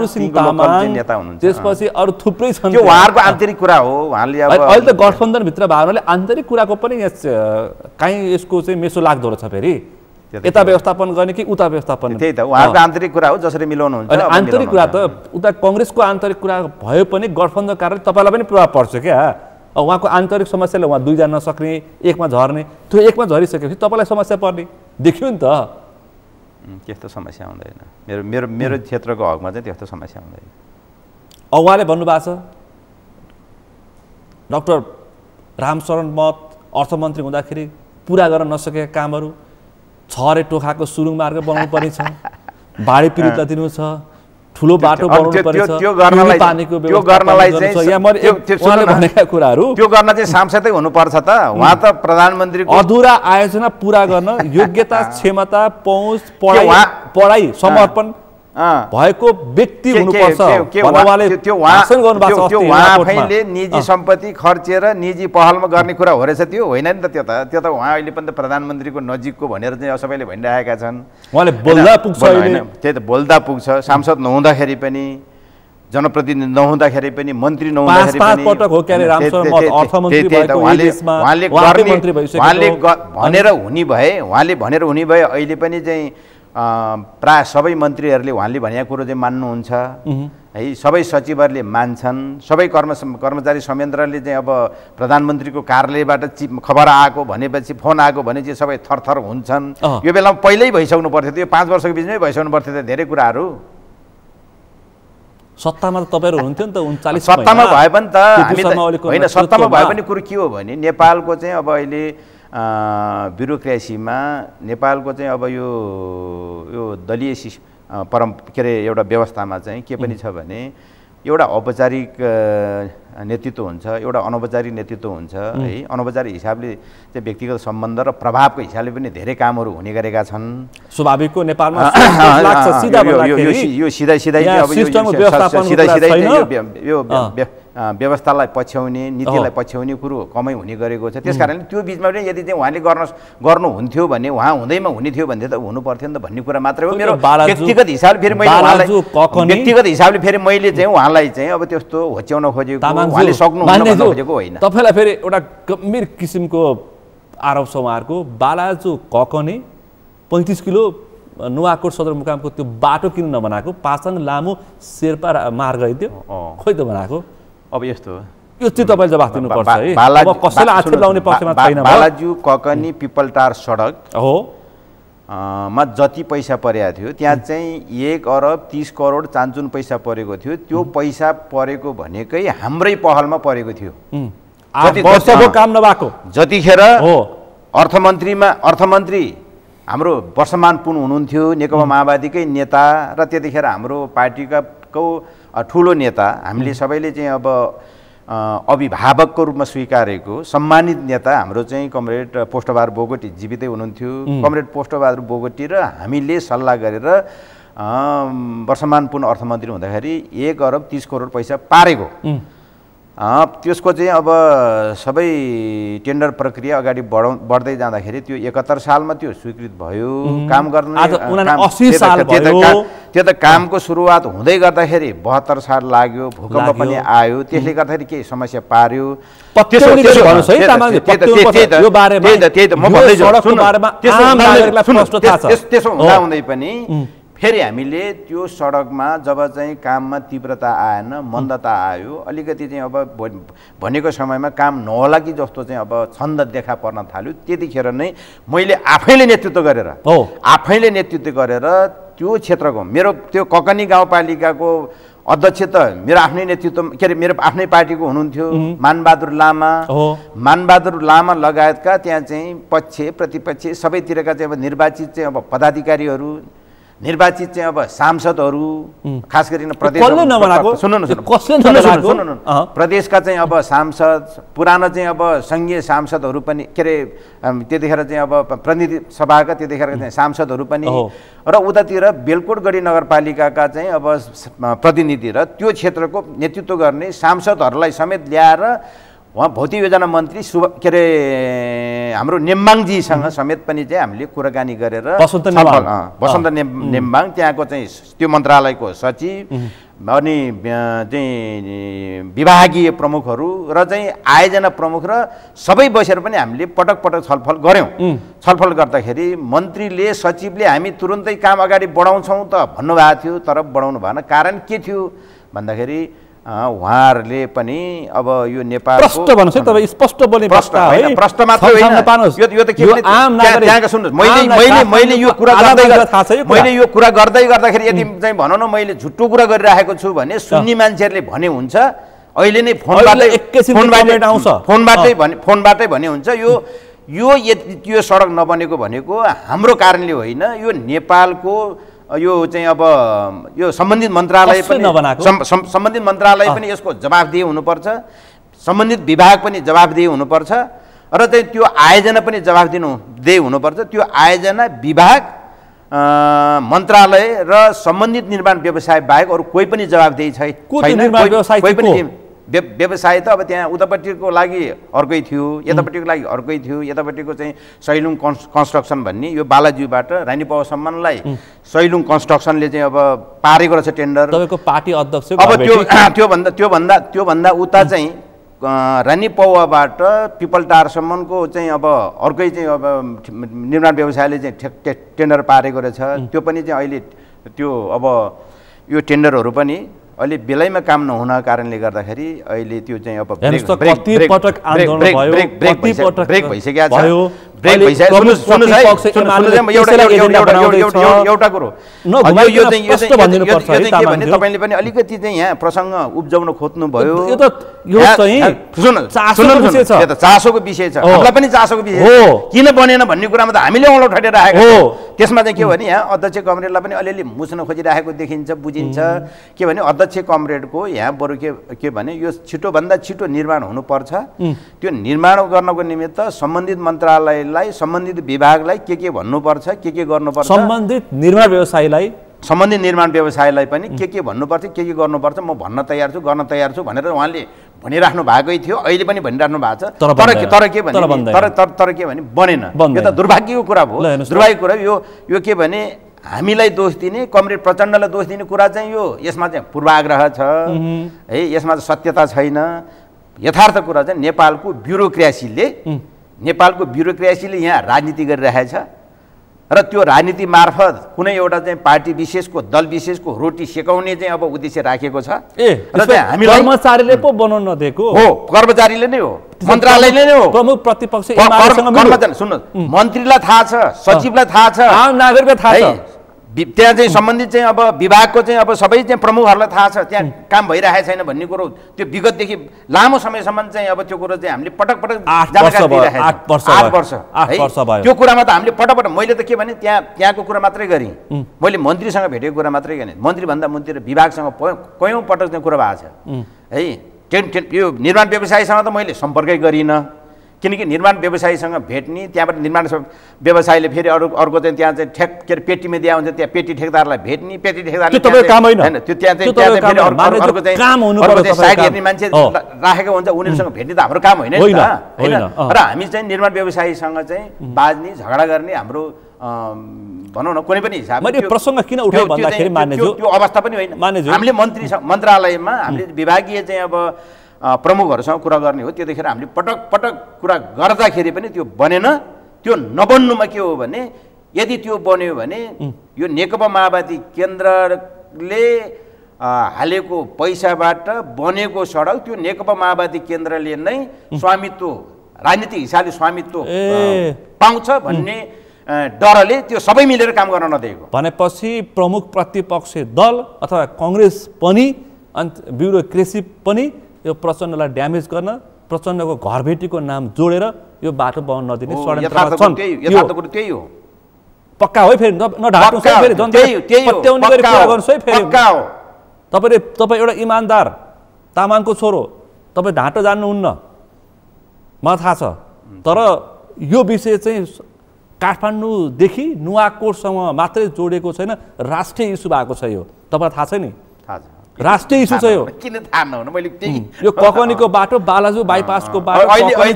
सिंह तामाङ, त्यसपछि अरू थुप्रै छन्। त्यो उहाँहरूको आन्तरिक कुरा हो। उहाँले अब अहिले त गठबन्धनभित्र भावनाले आन्तरिक कुराको पनि कहीँ यसको चाहिँ मेसो लाग्दो रहेछ। फेरि यता व्यवस्थापन गर्ने कि उता व्यवस्थापन? त्यही त उहाँको आन्तरिक कुरा हो, जसरी मिलाउनुहुन्छ। आन्तरिक कुरा त उता कङ्ग्रेसको आन्तरिक कुरा भए पनि गठबन्धन कारण तपाईँलाई पनि प्रभाव पर्छ क्या। उहाँको आन्तरिक समस्याले उहाँ 2 जान नसक्ने, एकमा झर्ने, त्यो एकमा झरिसकेपछि तपाईँलाई समस्या पर्ने देखियो नि त। त्यस्तो समस्या हुँदैन मेरो क्षेत्रको हकमा चाहिँ त्यस्तो समस्या हुँदैन। उहाँले भन्नुभएको छ डाक्टर रामशरण महत अर्थमन्त्री हुँदाखेरि पुरा गर्न नसकेका कामहरू, छरे टोखाको सुरुङ मार्ग बनाउनु पर्ने छ, बाढी पीडितलाई दिनु छ, ठुलो बाटो बनाउनु पर्छ, पानीको भनेका कुराहरू त्यो गर्न चाहिँ सांसदै हुनुपर्छ त। उहाँ त प्रधानमन्त्रीको अधुरा आयोजना पुरा गर्न योग्यता, क्षमता, पहुँच, पढाइ समर्पण भएको व्यक्ति हुनुपर्छ। उहाँले निजी सम्पत्ति खर्चेर निजी पहलमा गर्ने कुरा हो रहेछ, त्यो होइन नि त। त्यो त उहाँ अहिले पनि त प्रधानमन्त्रीको नजिकको भनेर चाहिँ सबैले भनिरहेका छन्। उहाँले बोल्दा पुग्छ, त्यही त बोल्दा पुग्छ। सांसद नहुँदाखेरि पनि जनप्रतिनिधि नहुँदाखेरि पनि मन्त्री नहुँदाखेरि पाँच पटक हो क्यारे रामशरण मत अर्थमन्त्री भएको उहाँले भनेर हुने भए अहिले पनि चाहिँ प्राय सबै मन्त्रीहरूले उहाँले भनेको कुरो चाहिँ मान्नुहुन्छ है। सबै सचिवहरूले मान्छन्, सबै कर्मचारी संयन्त्रले चाहिँ अब प्रधानमन्त्रीको कार्यालयबाट खबर आएको भनेपछि फोन आएको भने चाहिँ सबै थरथर हुन्छन्। यो बेलामा पहिल्यै भइसक्नु पर्थ्यो, त्यो 5 वर्षको बिचमै भइसक्नु पर्थ्यो त धेरै कुराहरू। सत्तामा त तपाईँहरू हुनुहुन्थ्यो नि त 39 सत्तामा भए पनि त हामी होइन, सत्तामा भए पनि कुरो के हो भने नेपालको चाहिँ अब अहिले ब्युरोक्रेसीमा नेपालको चाहिँ अब यो दलीय के अरे एउटा व्यवस्थामा चाहिँ के पनि छ भने एउटा औपचारिक नेतृत्व हुन्छ, एउटा अनौपचारिक नेतृत्व हुन्छ है। अनौपचारिक हिसाबले चाहिँ व्यक्तिगत सम्बन्ध र प्रभावको हिसाबले पनि धेरै कामहरू हुने गरेका छन्। स्वाभाविक हो नेपालमा यो सिधै यो व्यवस्थालाई पछ्याउने, नीतिलाई पछ्याउने कुरो कमै हुने गरेको छ। त्यसकारणले त्यो बिचमा पनि यदि चाहिँ उहाँले गर्नुहुन्थ्यो भने उहाँ हुँदैमा हुने थियो भने त हुनु पर्थ्यो नि त भन्ने कुरा मात्रै हो। मेरो व्यक्तिगत हिसाबले फेरि मैले चाहिँ उहाँलाई चाहिँ अब त्यस्तो होच्याउन खोजेको, उहाँले सक्नुहुन्न भन्न खोजेको होइन। तपाईँलाई फेरि एउटा गम्भीर किसिमको आरोप छ उहाँहरूको। बालाजु ककने 35 किलो नुवाकोट सदरमुकामको त्यो बाटो किन नबनाएको? पासाङ लामो शेर्पा मार्ग थियो, खोइ त बनाएको। अब यस्तो हो, यो चाहिँ तपाईँले जवाफ दिनुपर्छ है। अब कसैलाई आक्षेप लाउने पक्षमा छैन। बालाजु ककनी पिपलटार सडक हो मा जति पैसा परेको थियो त्यहाँ चाहिँ 1 अरब 30 करोड चान्चुन पैसा परेको थियो। त्यो पैसा परेको भनेकै हाम्रै पहलमा परेको थियो। काम नभएको जतिखेर अर्थमन्त्री हाम्रो वर्षमान पुन हुनुहुन्थ्यो, नेकपा माओवादीकै नेता र त्यतिखेर हाम्रो पार्टीका ठुलो नेता, हामीले सबैले चाहिँ अब अभिभावकको रूपमा स्वीकारेको सम्मानित नेता हाम्रो चाहिँ कमरेड पोष्टबहादुर बोगटी जीवितै हुनुहुन्थ्यो। कमरेड पोष्टबहादुर बोगटी र हामीले सल्लाह गरेर वर्षमान पुन अर्थमन्त्री हुँदाखेरि 1 अरब 30 करोड पैसा पारेको। त्यसको चाहिँ अब सबै टेन्डर प्रक्रिया अगाडि बढ्दै जाँदाखेरि त्यो 71 सालमा त्यो स्वीकृत भयो। काम गर्ने त्यो त कामको सुरुवात हुँदै गर्दाखेरि 72 साल लाग्यो, भूकम्प पनि आयो, त्यसले गर्दाखेरि केही समस्या पार्यो। त्यसो हुँदै पनि फेरि हामीले त्यो सडकमा जब चाहिँ काममा तीव्रता आएन, मन्दता आयो, अलिकति चाहिँ अब भनेको समयमा काम नहोला कि जस्तो चाहिँ अब छन्द देखा पर्न थाल्यो। त्यतिखेर नै मैले आफैले नेतृत्व गरेर त्यो क्षेत्रको मेरो त्यो ककनी गाउँपालिकाको अध्यक्ष त मेरो आफ्नै नेतृत्व के अरे मेरो आफ्नै पार्टीको हुनुहुन्थ्यो, मानबहादुर लामा लगायतका त्यहाँ चाहिँ पक्ष प्रतिपक्ष सबैतिरका चाहिँ अब निर्वाचित चाहिँ अब पदाधिकारीहरू, निर्वाचित चाहिँ अब सांसदहरू, खास गरिन प्रदेशका चाहिँ अब सांसद, पुरानो चाहिँ अब सङ्घीय सांसदहरू पनि के अरे त्यतिखेर चाहिँ अब प्रतिनिधि सभाका त्यतिखेरका चाहिँ सांसदहरू पनि र उतातिर बेलकोटगढी नगरपालिकाका चाहिँ अब प्रतिनिधि र त्यो क्षेत्रको नेतृत्व गर्ने सांसदहरूलाई समेत ल्याएर उहाँ भौतिक योजना मन्त्री के अरे हाम्रो नेम्बाङजीसँग समेत पनि चाहिँ हामीले कुराकानी गरेर वसन्त नेम्बाङ त्यहाँको चाहिँ त्यो मन्त्रालयको सचिव अनि चाहिँ विभागीय प्रमुखहरू र चाहिँ आयोजना प्रमुख र सबै बसेर पनि हामीले पटक छलफल गऱ्यौँ। छलफल गर्दाखेरि मन्त्रीले सचिवले हामी तुरुन्तै काम अगाडि बढाउँछौँ त भन्नुभएको थियो, तर बढाउनु भएन। कारण के थियो भन्दाखेरि उहाँहरूले पनि अब यो नेपालको प्रश्न मात्रै होइन, यो त के त्यहाँका सुन्नुहोस्, मैले यो कुरा गर्दै गर्दाखेरि यदि चाहिँ भनौँ न मैले झुट्टो कुरा गरिराखेको छु भने सुन्ने मान्छेहरूले भने हुन्छ, अहिले नै फोनबाटै भने हुन्छ। यो सडक नबनेको भनेको हाम्रो कारणले होइन, यो नेपालको यो चाहिँ अब यो सम्बन्धित मन्त्रालय पनि यसको जवाफदेही हुनुपर्छ, सम्बन्धित विभाग पनि जवाफदेही हुनुपर्छ र चाहिँ त्यो आयोजना पनि जवाफदेही हुनुपर्छ। त्यो आयोजना विभाग, मन्त्रालय र सम्बन्धित निर्माण व्यवसाय बाहेक अरू कोही पनि जवाफदेही छैन। व्यवसाय त अब त्यहाँ उतापट्टिको लागि अर्कै थियो, यतापट्टिको लागि अर्कै थियो। यतापट्टिको चाहिँ सैलुङ कन्स्ट्रक्सन भन्ने यो बालाजुबाट रानीपावसम्मलाई सैलुङ कन्स्ट्रक्सनले चाहिँ अब पारेको रहेछ टेन्डर। तपाईँको पार्टी अध्यक्ष अब त्योभन्दा उता चाहिँ रानीपावाबाट पिपलटारसम्मको चाहिँ अब अर्कै चाहिँ अब निर्माण व्यवसायले चाहिँ टेन्डर पारेको रहेछ। त्यो पनि चाहिँ अहिले त्यो अब यो टेन्डरहरू पनि अहिले बेलैमा काम नहुन कारणले गर्दाखेरि अहिले त्यो चाहिँ अब एउटा कुरो तपाईँले पनि अलिकति चाहिँ यहाँ प्रसङ्ग उब्जाउन खोज्नु भयो। चासोको विषय छ, हामीलाई पनि चासोको विषय किन बनेन भन्ने कुरामा त हामीले औँलो ठटिराखेको हो। त्यसमा चाहिँ के भने यहाँ अध्यक्ष कमरेडलाई पनि अलिअलि मुछ्न खोजिराखेको देखिन्छ, बुझिन्छ। के भने अध्यक्ष कमरेडको यहाँ बरु के भने यो छिटोभन्दा छिटो निर्माण हुनुपर्छ। त्यो निर्माण गर्नको निमित्त सम्बन्धित मन्त्रालयलाई, सम्बन्धित विभागलाई के भन्नुपर्छ, के गर्नुपर्छ, सम्बन्धित निर्माण व्यवसायलाई पनि के भन्नुपर्छ, के गर्नुपर्छ म भन्न तयार छु, गर्न तयार छु भनेर उहाँले भनिराख्नु भएकै थियो। अहिले पनि भनिराख्नु भएको छ। तर के भने बनेन। यो त दुर्भाग्यको कुरा भयो। दुर्भाग्यको कुरा यो के भने हामीलाई दोष दिने, कमरेड प्रचण्डलाई दोष दिने कुरा चाहिँ यो यसमा चाहिँ पूर्वाग्रह छ है, यसमा चाहिँ सत्यता छैन। यथार्थ कुरा चाहिँ नेपालको ब्युरोक्रेसीले यहाँ राजनीति गरिरहेछ र त्यो राजनीति मार्फत कुनै एउटा चाहिँ पार्टी विशेषको, दल विशेषको रोटी सेकाउने चाहिँ अब उद्देश्य राखेको छ। र चाहिँ हामीलाई कर्मचारीले पो बनाउन नदिएको हो, कर्मचारीले नै हो, मन्त्रालयले नै हो। प्रमुख प्रतिपक्ष सुन्नु, मन्त्रीलाई थाहा छ, सचिवलाई थाहा छ, आम नागरिकलाई थाहा छ, त्यहाँ चाहिँ सम्बन्धित चाहिँ अब विभागको चाहिँ अब सबै चाहिँ प्रमुखहरूलाई थाहा छ त्यहाँ काम भइरहेको छैन भन्ने कुरो। त्यो विगतदेखि लामो समयसम्म चाहिँ अब त्यो कुरो चाहिँ हामीले पटक जानकारी दिइरहेको छ। 8 वर्ष त्यो कुरामा त हामीले पटक मैले त के भने त्यहाँको कुरा मात्रै गरेँ, मैले मन्त्रीसँग भेटेको कुरा मात्रै गरेँ। मन्त्रीभन्दा मन्त्री र विभागसँग कयौँ पटक चाहिँ कुरा भएको छ है। यो निर्माण व्यवसायसँग त मैले सम्पर्कै गरिनँ, किनकि निर्माण व्यवसायीसँग भेट्ने, त्यहाँबाट निर्माण व्यवसायीले फेरि अर्को चाहिँ त्यहाँ चाहिँ के अरे पेटीमा दिया हुन्छ, त्यहाँ पेटी ठेकदारलाई भेट्ने, पेटी ठेकदारले होइन त्यो त्यहाँ चाहिँ अर्को चाहिँ साइड हेर्ने मान्छे राखेको हुन्छ, उनीहरूसँग भेट्ने त हाम्रो काम होइन नि त होइन। र हामी चाहिँ निर्माण व्यवसायीसँग चाहिँ बाज्ने, झगडा गर्ने हाम्रो भनौँ न कुनै पनि हिसाब प्रसङ्ग किन उठायो भन्दाखेरि त्यो अवस्था पनि होइन। हामीले मन्त्रालयमा हामीले विभागीय चाहिँ अब प्रमुखहरूसँग कुरा गर्ने हो, त्यतिखेर हामीले पटक कुरा गर्दाखेरि पनि त्यो बनेन। त्यो नबन्नुमा के हो भने यदि त्यो बन्यो भने यो नेकपा माओवादी केन्द्रले हालेको पैसाबाट बनेको सडक त्यो नेकपा माओवादी केन्द्रले नै स्वामित्व, राजनीतिक हिसाबले स्वामित्व पाउँछ भन्ने डरले त्यो सबै मिलेर काम गर्न नदिएको भनेपछि प्रमुख प्रतिपक्ष दल अथवा कांग्रेस पनि ब्युरोक्रेसी पनि यो प्रचण्डलाई ड्यामेज गर्न, प्रचण्डको घरबेटीको नाम जोडेर यो बाटो बनाउन नदिने षड्यन्त्र छन्। यथार्थ कुरा त्यही हो, पक्का हो। फेरि नढाट्नुस् है, फेरि जनताले पत्याउने गरी कुरा गर्नुस् है। फेरि तपाईँ एउटा इमान्दार तामाङको छोरो, तपाईँ ढाँटो जान्नुहुन्न, मलाई थाहा छ। तर यो विषय चाहिँ काठमाडौँदेखि नुवाकोटसँग मात्रै जोडेको छैन, राष्ट्रिय इस्यु भएको छ। यो तपाईँलाई थाहा छ नि, राष्ट्रिय इस्यु छ यो। किन थाहा नहुन मैले यो ककनीको बाटो, बालाजु बाइपासको बाटो,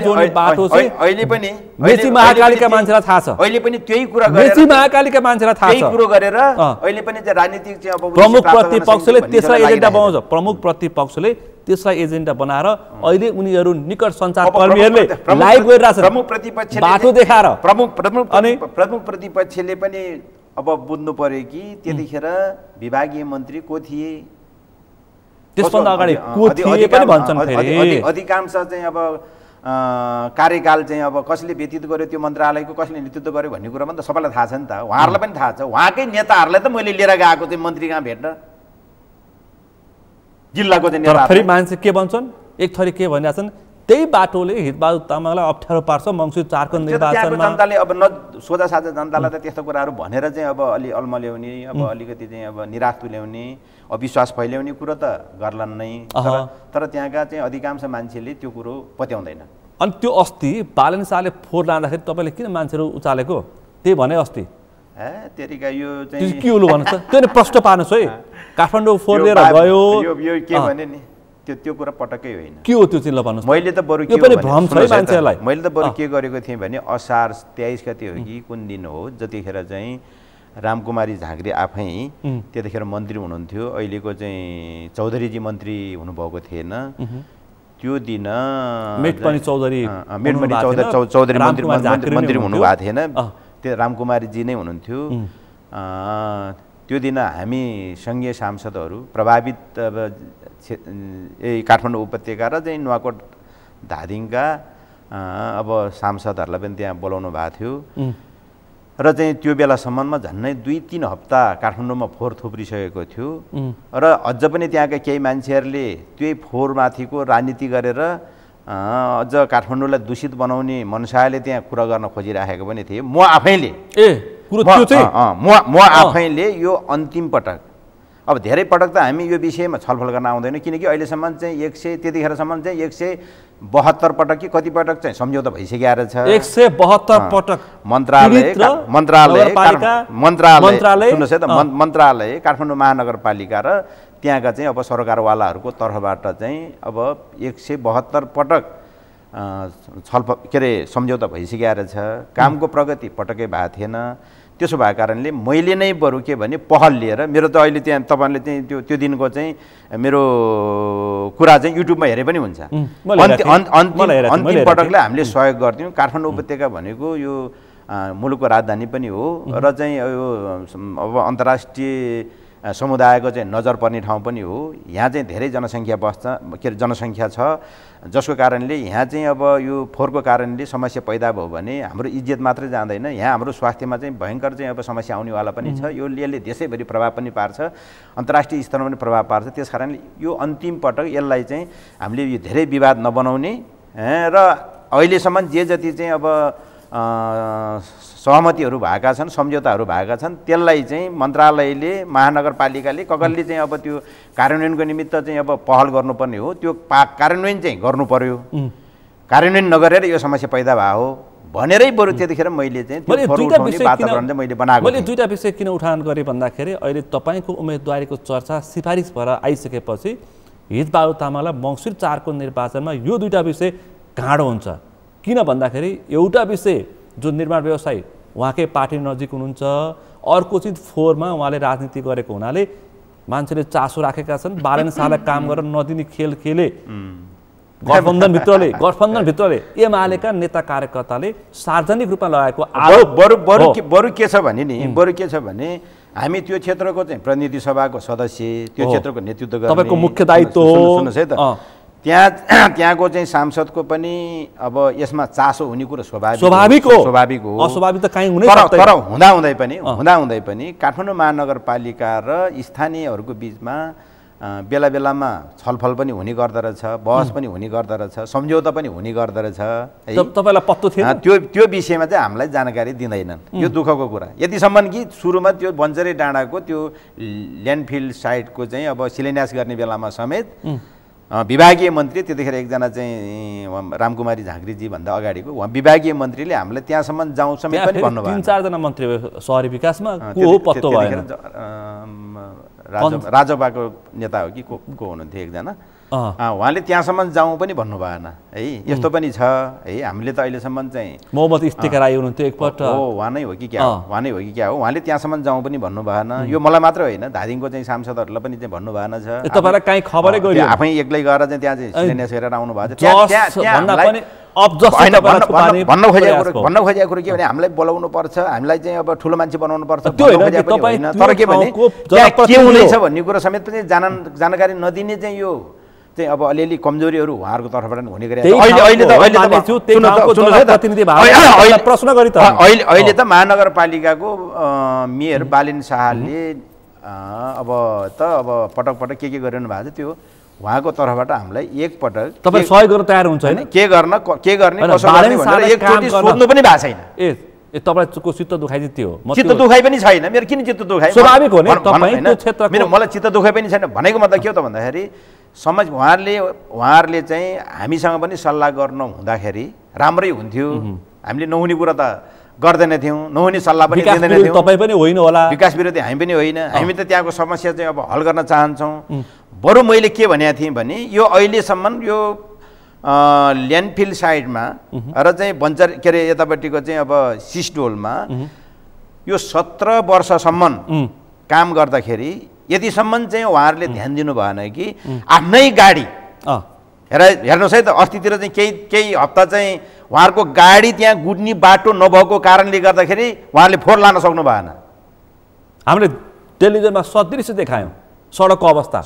जोड्ने बाटो चाहिँ अहिले पनि मेची महाकालीका मान्छेलाई थाहा छ। अहिले पनि त्यही कुरा गरेर मेची महाकालीका मान्छेलाई थाहा छ। त्यही कुरा गरेर अहिले पनि चाहिँ राजनीतिक चाहिँ अब प्रमुख प्रतिपक्षले त्यसलाई एजेन्डा बनाउँछ। प्रमुख प्रतिपक्षले त्यसलाई एजेन्डा बनाएर अहिले उनीहरू निकट सञ्चारकर्मीहरूले लाइभ गरिरहेछन्। प्रमुख प्रतिपक्षले बाटो देखाएर प्रमुख प्रतिपक्षले पनि अब बुझ्नु पर्यो कि त्यतिखेर विभागीय मन्त्री को थिए, त्यसभन्दा अगाडि को थिए पनि भन्छन्। फेरि अधिकांश चाहिँ अब कार्यकाल चाहिँ अब कसले व्यतीत गर्यो, त्यो मन्त्रालयको कसले नेतृत्व गर्यो भन्ने कुरा पनि त सबैलाई थाहा छ नि त। उहाँहरूलाई पनि थाहा छ, उहाँकै नेताहरूलाई त मैले लिएर गएको चाहिँ मन्त्री कहाँ भेट्न, जिल्लाको चाहिँ नेता। फेरि मान्छे के भन्छन्, एक थरी के भनिरहेछन्, त्यही बाटोले हितबहादुर तामाङलाई अप्ठ्यारो पार्छ मङ्सिर 4 को निर्वाचनमा। जनताले अब सोझा साझा जनतालाई त त्यस्तो कुराहरू भनेर चाहिँ अब अल्मल्याउने, अब अलिकति चाहिँ अब निराश तुल्याउने, अविश्वास फैल्याउने कुरो त गर्लान् नै। तर त्यहाँका चाहिँ अधिकांश मान्छेले त्यो कुरो पत्याउँदैन। अनि त्यो अस्ति बालन शाहले फोहोर लाँदाखेरि तपाईँले किन मान्छेहरू उचालेको त्यही भने अस्ति तेरिका यो चाहिँ के हो भन्नुहोस् त, त्यो नि प्रश्न पार्नुहोस् है। काठमाडौँ फोहोर लिएर गयो, यो के भने नि त्यो कुरा पटक्कै होइन। के हो त्यो चाहिँ ल भन्नुहोस्। मैले त बरु के मैले त बरु के गरेको थिएँ भने असार 23 गते हो कि कुन दिन हो, जतिखेर चाहिँ रामकुमारी झाँक्री आफै त्यतिखेर मन्त्री हुनुहुन्थ्यो, अहिलेको चाहिँ चौधरीजी मन्त्री हुनुभएको थिएन, त्यो दिन मेटमणि चौधरी मन्त्री हुनुभएको थिएन, त्यो रामकुमारीजी नै हुनुहुन्थ्यो। त्यो दिन हामी सङ्घीय सांसदहरू प्रभावित काठमाडौँ उपत्यका र चाहिँ नुवाकोट धादिङका अब सांसदहरूलाई पनि त्यहाँ बोलाउनु भएको थियो र चाहिँ त्यो बेलासम्ममा झन्डै 2-3 हप्ता काठमाडौँमा फोहोर थुप्रिसकेको थियो र अझ पनि त्यहाँका केही मान्छेहरूले त्यही फोहोरमाथिको राजनीति गरेर अझ काठमाडौँलाई दूषित बनाउने मनसायले त्यहाँ कुरा गर्न खोजिराखेको पनि थिए। म आफैले यो अन्तिम पटक, अब धेरै पटक त हामी यो विषयमा छलफल गर्न आउँदैन, किनकि अहिलेसम्म चाहिँ 100 त्यतिखेरसम्म चाहिँ 172 पटक कि कति पटक चाहिँ सम्झौता भइसकेको रहेछ। 172 पटक मन्त्रालय सुन्नुहोस् है त, मन्त्रालय काठमाडौँ महानगरपालिका र त्यहाँका चाहिँ अब सरकारवालाहरूको तर्फबाट चाहिँ अब 172 पटक छलफल के अरे सम्झौता भइसकेको रहेछ। कामको प्रगति पटक्कै भएको थिएन। त्यसो भएको कारणले मैले नै बरु के भने पहल लिएर, मेरो त अहिले त्यहाँ तपाईँले चाहिँ त्यो दिनको चाहिँ मेरो कुरा चाहिँ युट्युबमा हेरे पनि हुन्छ। अन्तिम पटकलाई हामीले सहयोग गर्थ्यौँ। काठमाडौँ उपत्यका भनेको यो मुलुकको राजधानी पनि हो र चाहिँ यो अब अन्तर्राष्ट्रिय समुदायको चाहिँ नजर पर्ने ठाउँ पनि हो। यहाँ चाहिँ धेरै जनसङ्ख्या बस्छ, के अरे जनसङ्ख्या छ, जसको कारणले यहाँ चाहिँ अब यो फोहोरको कारणले समस्या पैदा भयो भने हाम्रो इज्जत मात्रै जाँदैन, यहाँ हाम्रो स्वास्थ्यमा चाहिँ भयङ्कर चाहिँ अब समस्या आउनेवाला पनि छ। यसले देशैभरि प्रभाव पनि पार्छ, अन्तर्राष्ट्रिय स्तरमा पनि प्रभाव पार्छ। त्यस कारणले यो अन्तिम पटक यसलाई चाहिँ हामीले यो धेरै विवाद नबनाउने र अहिलेसम्म जे जति चाहिँ अब सहमतिहरू भएका छन्, सम्झौताहरू भएका छन्, त्यसलाई चाहिँ मन्त्रालयले महानगरपालिकाले ककलले चाहिँ अब त्यो कार्यान्वयनको निमित्त चाहिँ अब पहल गर्नुपर्ने हो। त्यो कार्यान्वयन चाहिँ गर्नु पर्यो, कार्यान्वयन नगरेर यो समस्या पैदा भयो हो भनेरै बरु त्यतिखेर मैले चाहिँ वातावरण चाहिँ मैले बनाएको। मैले दुईवटा विषय किन उठान गरेँ भन्दाखेरि अहिले तपाईँको उम्मेदवारीको चर्चा सिफारिस भएर आइसकेपछि हितबहादुर तामाङलाई मङ्सिर 4 को निर्वाचनमा यो दुईवटा विषय गाँडो हुन्छ। किन भन्दाखेरि एउटा विषय जो निर्माण व्यवसायी उहाँकै पार्टी नजिक हुनुहुन्छ, अर्को चाहिँ फोहोरमा उहाँले राजनीति गरेको हुनाले मान्छेले चासो राखेका छन्। 12 साललाई काम गरेर नदिने खेल खेले गठबन्धनभित्रले एमालेका नेता कार्यकर्ताले सार्वजनिक रूपमा लगाएको आरोप। बरु के छ भने नि, बरु के छ भने हामी त्यो क्षेत्रको चाहिँ प्रतिनिधि सभाको सदस्य, त्यो क्षेत्रको नेतृत्व गर्ने तपाईँको मुख्य दायित्व हो। सुन्नुहोस् है त, त्यहाँको चाहिँ सांसदको पनि अब यसमा चासो हुने कुरो स्वाभाविक हो। अस्वाभाविक त कहीँ हुनै सक्दैन। तर हुँदाहुँदै पनि काठमाडौँ महानगरपालिका र स्थानीयहरूको बिचमा बेला बेलामा छलफल पनि हुने गर्दो रहेछ, बहस पनि हुने गर्दो रहेछ, सम्झौता पनि हुने गर्दो रहेछ। तपाईँलाई पत्तो थिएन? त्यो विषयमा चाहिँ हामीलाई जानकारी दिँदैनन्। यो दुःखको कुरा। यतिसम्म कि सुरुमा त्यो बन्चरे डाँडाको त्यो ल्यान्डफिल्ड साइटको चाहिँ अब शिलान्यास गर्ने बेलामा समेत विभागीय मन्त्री, त्यतिखेर एकजना चाहिँ रामकुमारी झाँक्रीजी भन्दा अगाडिको उहाँ विभागीय मन्त्रीले हामीलाई त्यहाँसम्म जाउँ समेत पनि भन्नुभयो। 3-4 जना मन्त्री सहरी विकासमा को हो पत्तो भएन। राजपाको नेता हो कि को हुनुहुन्थ्यो एकजना, उहाँले त्यहाँसम्म जाउँ पनि भन्नु भएन है। यस्तो पनि छ है। हामीले त अहिलेसम्म चाहिँ मोहम्मद इफ्तिकार आई हुनुहुन्थ्यो एकपल्ट, उहाँ नै हो कि क्या हो, उहाँले त्यहाँसम्म जाउँ पनि भन्नु भएन। यो मलाई मात्रै होइन, धादिङको चाहिँ सांसदहरूलाई पनि चाहिँ भन्नु भएन छ। तपाईँलाई काहीँ खबरै गरियो? आफै एक्लै गएर चाहिँ त्यहाँ चाहिँ शिलान्यास गरेर आउनु भएको छ। भन्न खोजेको कुरो के भने हामीलाई बोलाउनु पर्छ, हामीलाई चाहिँ अब ठुलो मान्छे बनाउनु पर्छ, तर के भने के हुँदैछ भन्ने कुरो समेत पनि जानकारी नदिने चाहिँ यो चाहिँ अब अलिअलि कमजोरीहरू उहाँहरूको तर्फबाट हुने गरेको। अहिले त महानगरपालिकाको मेयर बालिन शाहले अब पटक पटक के गरिरहनु भएको छ, त्यो उहाँको तर्फबाट हामीलाई एकपटक तपाईँ सहयोग गर्न तयार हुन्छ होइन? के गर्ने एकचोटि सोध्नु पनि भएको छैन। तपाईँको चित्त दुखाइ चाहिँ त्यो हो? चित्त दुखाइ पनि छैन मेरो। किन चित्त दुखाइ? स्वाभाविक हो नि, तपाईँको क्षेत्रको मलाई चित्त दुखाइ पनि छैन। भनेको मतलब के हो त भन्दाखेरि उहाँहरूले चाहिँ हामीसँग पनि सल्लाह गर्नु हुँदाखेरि राम्रै हुन्थ्यो। हामीले नहुने कुरा त गर्दैन थियौँ, नहुने सल्लाह पनि दिँदैन थियौँ। तपाईँ पनि होइन होला, विकास विरोधी हामी पनि होइन। हामी त त्यहाँको समस्या चाहिँ अब हल गर्न चाहन्छौँ। बरु मैले के भनेको थिएँ भने यो अहिलेसम्म यो ल्यान्डफिल साइडमा र चाहिँ बन्चर के अरे यतापट्टिको चाहिँ अब सिस्डोलमा यो 17 वर्षसम्म काम गर्दाखेरि यतिसम्म चाहिँ उहाँहरूले ध्यान दिनु भएन कि आफ्नै गाडी हेर्नुहोस् है त, अस्तितिर चाहिँ केही हप्ता चाहिँ उहाँहरूको गाडी त्यहाँ गुड्ने बाटो नभएको कारणले गर्दाखेरि उहाँहरूले फोहोर लान सक्नु भएन। हामीले टेलिभिजनमा सदृश्य देखायौँ सडकको अवस्था।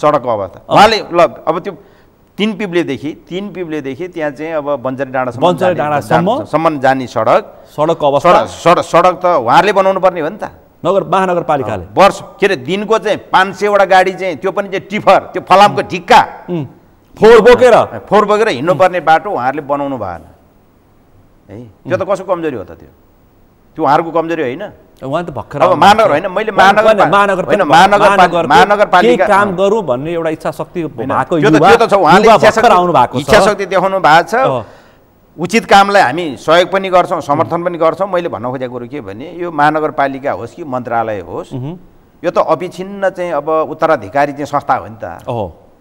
उहाँले ल अब त्यो तीन पिब्लेदेखि त्यहाँ चाहिँ अब बन्चरी डाँडासम्म जाने सडकको अवस्था सडक त उहाँहरूले बनाउनु पर्ने हो नि त, महानगरपालिकाले। वर्ष के अरे दिनको चाहिँ 500वटा गाडी चाहिँ त्यो पनि चाहिँ टिफर, त्यो फलामको ढिक्का फोहोर बोकेर हिँड्नुपर्ने बाटो उहाँहरूले बनाउनु भएन है। त्यो त कसको कमजोरी हो त? त्यो उहाँहरूको कमजोरी होइन। उहाँ त भर्खर अब महानगर होइन, मैले महानगरपालिका काम गरौँ भन्ने एउटा इच्छा शक्ति भएको इच्छा शक्ति देखाउनु भएको छ। उचित कामलाई हामी सहयोग पनि गर्छौँ, समर्थन पनि गर्छौँ। मैले भन्न खोजेको कुरो के भने यो महानगरपालिका होस् कि मन्त्रालय होस्, यो त अविच्छिन्न चाहिँ अब उत्तराधिकारी चाहिँ संस्था हो नि त।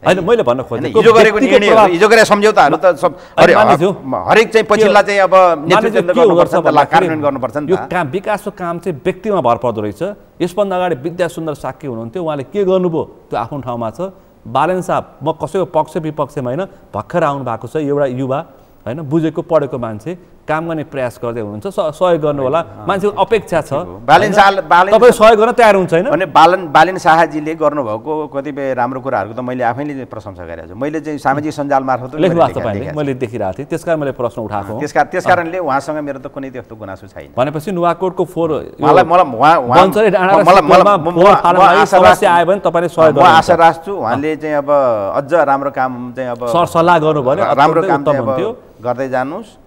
होइन, मैले भन्न खोजेको हिजो गरेको निर्णय, हिजो गरेको सम्झौताहरू त सब हरेक चाहिँ पछिल्ला चाहिँ अब नेतृत्व गर्नुपर्छ, त्यसलाई कार्यान्वयन गर्नुपर्छ नि त। यो काम विकासको काम चाहिँ व्यक्तिमा भर पर्दो रहेछ। यसभन्दा अगाडि विद्या सुन्दर साक्य हुनुहुन्थ्यो, उहाँले के गर्नुभयो त्यो आफ्नो ठाउँमा छ। बालन साहब, म कसैको पक्ष विपक्षमा होइन, भर्खर आउनु भएको छ एउटा युवा होइन, बुझेको पढेको मान्छे, काम गर्ने प्रयास गर्दै हुनुहुन्छ, सहयोग गर्नु होला, मान्छेको अपेक्षा छ। तपाईँ सहयोग गर्न तयार हुन्छ होइन भने बालन शाहजीले गर्नुभएको कतिपय राम्रो कुराहरूको त मैले आफैले प्रशंसा गरेको छु। मैले चाहिँ सामाजिक सञ्जाल मार्फत मैले देखिरहेको थिएँ, त्यसकारण मैले प्रश्न उठाएको। त्यस कारणले उहाँसँग मेरो त कुनै त्यस्तो गुनासो छैन। भनेपछि नुवाकोटको म आशा राख्छु उहाँले चाहिँ अब अझ राम्रो काम चाहिँ अब सल्लाह गर्नुभयो, राम्रो काम चाहिँ अब गर्दै जानुहोस्।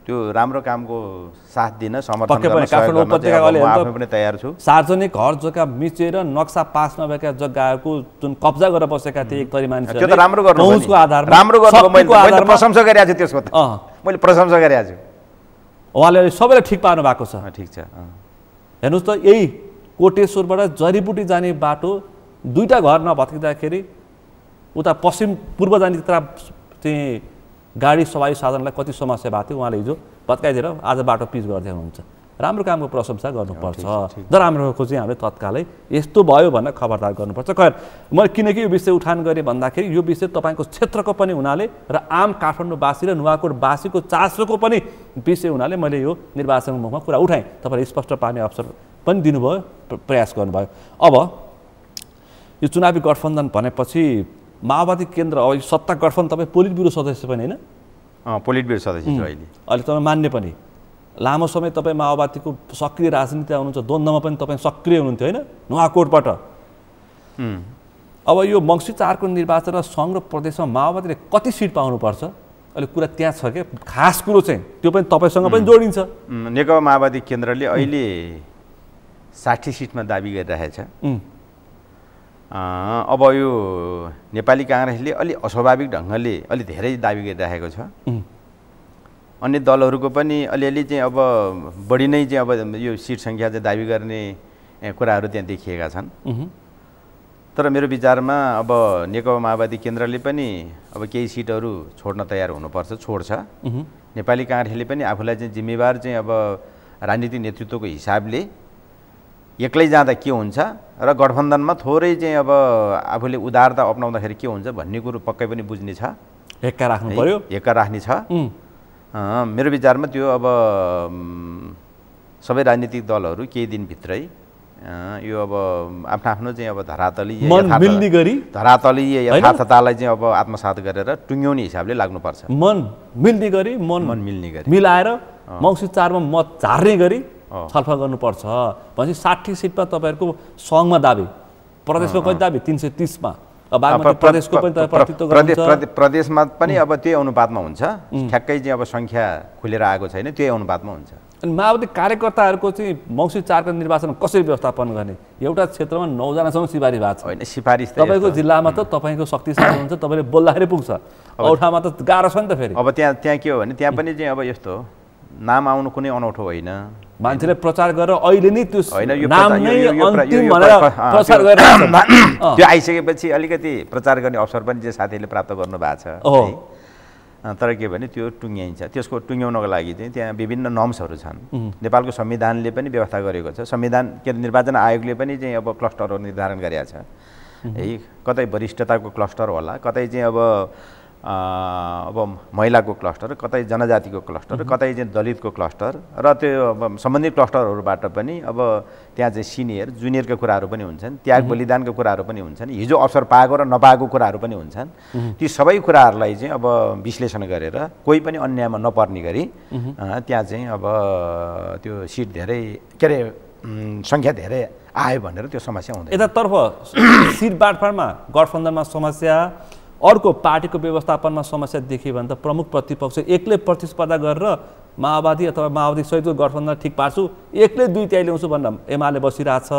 त्यो राम्रो कामको साथ दिन समर्थन गर्न पनि तयार छु। सार्वजनिक घर जग्गा मिचेर नक्सा पास नभएका जग्गाको जुन कब्जा गरेर बसेका थिए एक थरी मान्छे, त्यो त राम्रो गर्नु मैले प्रशंसा गरेको छु। त्यसको मैले प्रशंसा गरेको छु। उहाँले सबैलाई ठिक पार्नु भएको छ। ठिक छ। हेर्नुहोस् त, यही कोटेश्वरबाट जडीबुटी जाने बाटो दुईवटा घर नभत्किँदाखेरि उता पश्चिम पूर्व जाने चाहिँ गाडी सवारी साधनलाई कति समस्या भएको थियो, उहाँले हिजो भत्काइदिएर आज बाटो पिच गर्दै हुनुहुन्छ। राम्रो कामको प्रशंसा गर्नुपर्छ। नराम्रोको चाहिँ हामीले तत्कालै यस्तो भयो भनेर खबरदार गर्नुपर्छ। खैर, मैले किनकि यो विषय उठान गरेँ भन्दाखेरि यो विषय तपाईँको क्षेत्रको पनि हुनाले र आम काठमाडौँवासी र नुवाकोटवासीको चासोको पनि विषय हुनाले मैले यो निर्वाचनको मुखमा कुरा उठाएँ। तपाईँले स्पष्ट पार्ने अवसर पनि दिनुभयो, प्रयास गर्नुभयो। अब यो चुनावी गठबन्धन भनेपछि माओवादी केन्द्र, अब सत्ता गठबन्धन तपाईँ पोलिट ब्युरो सदस्य पनि होइन? पोलिट ब्युरो सदस्य छु अहिले। अहिले तपाईँ मान्ने पनि लामो समय तपाईँ माओवादीको सक्रिय राजनीति हुनुहुन्छ, द्वन्द्वमा पनि तपाईँ सक्रिय हुनुहुन्थ्यो होइन नुवाकोटबाट। अब यो मङ्सिर 4 को निर्वाचन र सङ्घ र प्रदेशमा माओवादीले कति सिट पाउनुपर्छ अहिले कुरा त्यहाँ छ क्या। खास कुरो चाहिँ त्यो पनि तपाईँसँग पनि जोडिन्छ। नेकपा माओवादी केन्द्रले अहिले 60 सिटमा दाबी गरिरहेछ। अब यो नेपाली काङ्ग्रेसले अलि अस्वाभाविक ढङ्गले अलि धेरै दाबी गरिरहेको छ। अन्य दलहरूको पनि अलिअलि चाहिँ अब बढी नै चाहिँ अब यो सिट सङ्ख्या चाहिँ दाबी गर्ने कुराहरू त्यहाँ देखिएका छन्। तर मेरो विचारमा अब नेकपा माओवादी केन्द्रले पनि अब केही सिटहरू छोड्न तयार हुनुपर्छ, छोड्छ। नेपाली काङ्ग्रेसले पनि आफूलाई चाहिँ जिम्मेवार चाहिँ अब राजनीतिक नेतृत्वको हिसाबले एक्लै जाँदा के हुन्छ र गठबन्धनमा थोरै चाहिँ अब आफूले उदारता अपनाउँदाखेरि के हुन्छ भन्ने कुरो पक्कै पनि बुझ्ने छ। एक्का राख्नु पर्यो, एक्का राख्ने छ। मेरो विचारमा त्यो अब सबै राजनीतिक दलहरू केही दिनभित्रै यो अब आफ्नो चाहिँ अब धरातलीय यथार्थतालाई चाहिँ अब आत्मसात गरेर टुङ्ग्याउने हिसाबले लाग्नुपर्छ। मन मिल्ने गरी मिलाएर मङ्सिर 4 मा मत झार्ने गरी छलफल गर्नुपर्छ। भनेपछि 60 सिटमा तपाईँहरूको सङ्घमा दाबी, प्रदेशमा कति दाबी? 330 मा। प्रदेशको पनि प्रदेशमा पनि अब त्यही अनुपातमा हुन्छ। ठ्याक्कै चाहिँ अब सङ्ख्या खुलेर आएको छैन, त्यही अनुपातमा हुन्छ। अनि माओवादी कार्यकर्ताहरूको चाहिँ मङ्सिर 4 को निर्वाचन कसरी व्यवस्थापन गर्ने? एउटा क्षेत्रमा 9 जनासँग सिफारिस भएको छ। होइन, सिफारिस तपाईँको जिल्लामा त तपाईँको शक्तिशाली हुन्छ, तपाईँले बोल्दाखेरि पुग्छ। औठामा त गाह्रो छ नि त फेरि। अब त्यहाँ के हो भने त्यहाँ पनि चाहिँ अब यस्तो नाम आउनु कुनै अनौठो होइन। मान्छेले प्रचार गरेर अहिले नै त्यो नाम नै अन्तिम भनेर प्रचार गरेर त्यो आइसकेपछि अलिकति प्रचार गर्ने अवसर पनि चाहिँ साथीहरूले प्राप्त गर्नु भएको छ है। तर के भने त्यो टुङ्ग्याइन्छ। त्यसको टुङ्ग्याउनको लागि चाहिँ त्यहाँ विभिन्न नर्म्सहरू छन्। नेपालको संविधानले पनि व्यवस्था गरेको छ। संविधान के निर्वाचन आयोगले पनि चाहिँ अब क्लस्टरहरू निर्धारण गरेका छ है। कतै वरिष्ठताको क्लस्टर होला, कतै चाहिँ अब महिलाको क्लस्टर, कतै जनजातिको क्लस्टर, कतै चाहिँ दलितको क्लस्टर र त्यो सम्बन्धित क्लस्टरहरूबाट पनि अब त्यहाँ चाहिँ सिनियर जुनियरका कुराहरू पनि हुन्छन्, त्याग बलिदानका कुराहरू पनि हुन्छन्, हिजो अवसर पाएको र नपाएको कुराहरू पनि हुन्छन्। ती सबै कुराहरूलाई चाहिँ अब विश्लेषण गरेर कोही पनि अन्यायमा नपर्ने गरी त्यहाँ चाहिँ अब त्यो सिट धेरै के अरे सङ्ख्या धेरै आयो भनेर त्यो समस्या हुँदैन। यतातर्फ सिट बाँडफाँडमा गठबन्धनमा समस्या, अर्को पार्टीको व्यवस्थापनमा समस्या देखियो भने त प्रमुख प्रतिपक्ष एक्लै प्रतिस्पर्धा गरेर माओवादी अथवा माओवादी सहितको गठबन्धन ठिक पार्छु, एक्लै 2/3 ल्याउँछु भनेर एमाले बसिरहेछ।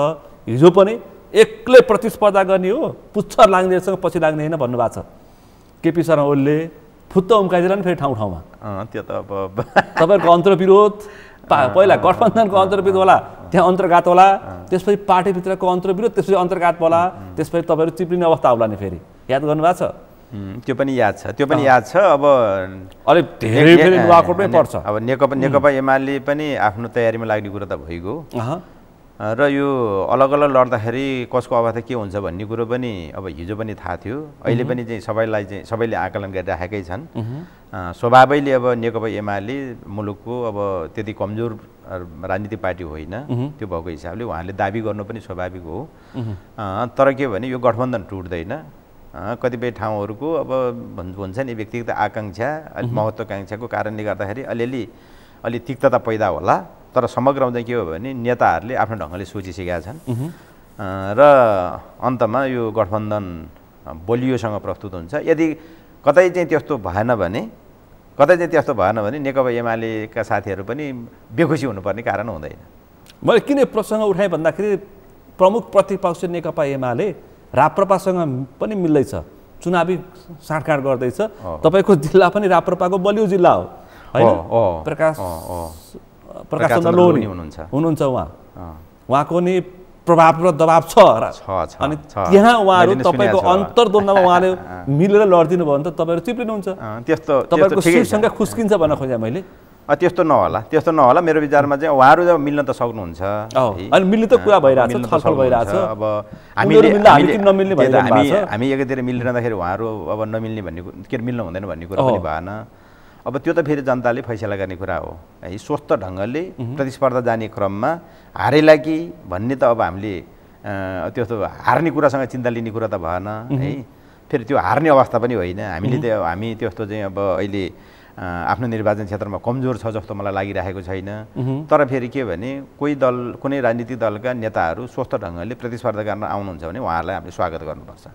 हिजो पनि एक्लै प्रतिस्पर्धा गर्ने हो, पुच्छर लाग्नेसँग पछि लाग्ने होइन भन्नुभएको छ। केपी शर्मा ओलीले फुत्त उम्काइदिएर नि फेरि ठाउँ ठाउँमा त्यो त अब तपाईँहरूको अन्तर्विरोध, पहिला गठबन्धनको अन्तर्विरोध होला, त्यहाँ अन्तर्घात होला, त्यसपछि पार्टीभित्रको अन्तर्विरोध, त्यसपछि अन्तर्घात होला, त्यसपछि तपाईँहरू चिप्लिने अवस्था होला नि फेरि। याद गर्नुभएको छ? त्यो पनि याद छ, त्यो पनि याद छ। अब अलिक धेरै फेरि नुवाकोटमै पर्छ। अब नेकपा एमाले पनि आफ्नो तयारीमा लाग्ने कुरो त भइगयो र यो अलग अलग लड्दाखेरि कसको अवस्था के हुन्छ भन्ने कुरो पनि अब हिजो पनि थाहा थियो। अहिले पनि चाहिँ सबैले आकलन गरिराखेकै छन्। स्वभावैले अब नेकपा एमाले मुलुकको अब त्यति कमजोर राजनीतिक पार्टी होइन, त्यो भएको हिसाबले उहाँले दाबी गर्नु पनि स्वाभाविक हो। तर के भने यो गठबन्धन टुट्दैन। कतिपय ठाउँहरूको अब हुन्छ नि व्यक्तिगत आकाङ्क्षा, महत्त्वाकाङ्क्षाको कारणले गर्दाखेरि अलि तिक्तता पैदा होला। तर समग्रमा चाहिँ के हो भने नेताहरूले आफ्नो ढङ्गले सोचिसकेका छन् र अन्तमा यो गठबन्धन बलियोसँग प्रस्तुत हुन्छ। यदि कतै चाहिँ त्यस्तो भएन भने नेकपा एमालेका साथीहरू पनि बेखुसी हुनुपर्ने कारण हुँदैन। मैले किन प्रसङ्ग उठाएँ भन्दाखेरि प्रमुख प्रतिपक्ष नेकपा एमाले राप्रपासँग पनि मिल्दैछ, चुनावी साँठगाँठ गर्दैछ। तपाईँको जिल्ला पनि राप्रपाको बलियो जिल्ला हो होइन? प्रकाश चन्द्र लोहनी हुनुहुन्छ उहाँको नि प्रभाव र दबाब छ अनि त्यहाँ उहाँहरू तपाईँको अन्तर्द्वन्द्वमा उहाँले मिलेर लडिदिनु भयो भने त तपाईँहरू चिप्लिनुहुन्छ। तपाईँको सिट सङ्ख्या खुस्किन्छ भन्न खोजेँ मैले। त्यस्तो नहोला मेरो विचारमा चाहिँ उहाँहरू जब मिल्न त सक्नुहुन्छ। अनि मिल्ने त कुरा भइरहेछ, छलफल भइरहेछ। अब हामी एकैतिर मिलिरहँदाखेरि उहाँहरू अब नमिल्ने भन्ने के मिल्नु हुँदैन भन्ने कुरा पनि भएन। अब त्यो त फेरि जनताले फैसला गर्ने कुरा हो है। स्वस्थ ढङ्गले प्रतिस्पर्धा जाने क्रममा हारेला कि भन्ने त अब हामीले त्यस्तो हार्ने कुरासँग चिन्ता लिने कुरा त भएन है। फेरि त्यो हार्ने अवस्था पनि होइन। हामी त्यस्तो चाहिँ अब अहिले आफ्नो निर्वाचन क्षेत्रमा कमजोर छ जस्तो मलाई लागिरहेको छैन। तर फेरि के भने कुनै राजनीतिक दलका नेताहरू स्वस्थ ढङ्गले प्रतिस्पर्धा गर्न आउनुहुन्छ भने उहाँहरूलाई हामीले स्वागत गर्नुपर्छ।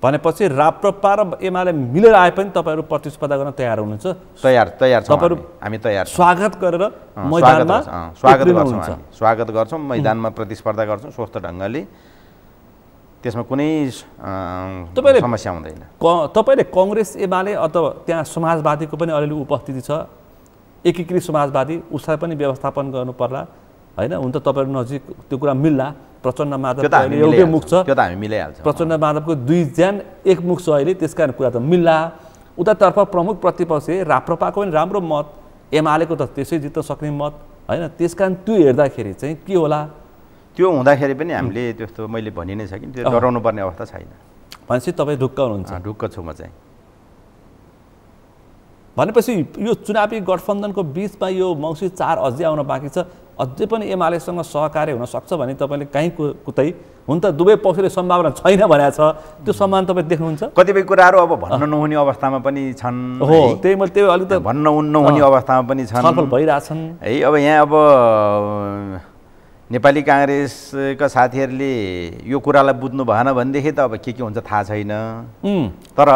भनेपछि राप्रपा र एमाले मिलेर आए पनि तपाईँहरू प्रतिस्पर्धा गर्न तयार हुनुहुन्छ? तयार छौँ हामी, तयार। स्वागत गरेर मैदानमा स्वागत गर्छौँ, मैदानमा प्रतिस्पर्धा गर्छौँ स्वस्थ ढङ्गले। त्यसमा कुनै समस्या हुँदैन। तपाईँले कङ्ग्रेस एमाले अथवा त्यहाँ समाजवादीको पनि अलिअलि उपस्थिति छ, एकीकृत समाजवादी, उसलाई पनि व्यवस्थापन गर्नु पर्ला होइन? हुन त तपाईँहरू नजिक त्यो कुरा मिल्ला। प्रचण्ड माधव एउटै मुख छ, त्यो त हामी मिलाइहाल्छौँ। प्रचण्ड माधवको 2 ज्यान 1 मुख छ अहिले, त्यस कारण कुरा त मिल्ला। उतातर्फ प्रमुख प्रतिपक्ष राप्रपाको पनि राम्रो मत, एमालेको त त्यसै जित्न सक्ने मत होइन? त्यस कारण त्यो हेर्दाखेरि चाहिँ के होला? त्यो हुँदाखेरि पनि हामीले त्यस्तो मैले भनि नै सकिनँ, त्यो डराउनु पर्ने अवस्था छैन। भनेपछि तपाईँ ढुक्क हुनुहुन्छ? ढुक्क छु म चाहिँ। भनेपछि यो चुनावी गठबन्धनको बिचमा यो मौसी 4 अझै आउन बाँकी छ, अझै पनि एमालेसँग सहकार्य हुन सक्छ भने तपाईँले कहीँ कुतै हुन त दुवै पक्षले सम्भावना छैन भनेको छ, त्यो सम्भावना तपाईँ देख्नुहुन्छ? कतिपय कुराहरू अब भन्न नहुने अवस्थामा पनि छन्। हो, त्यही मैले त्यो अलिक त भन्न नहुने अवस्थामा पनि छन्, छलफल भइरहेछन् है। अब यहाँ अब नेपाली काङ्ग्रेसका साथीहरूले यो कुरालाई बुझ्नु भएन भनेदेखि त अब के हुन्छ थाहा छैन। तर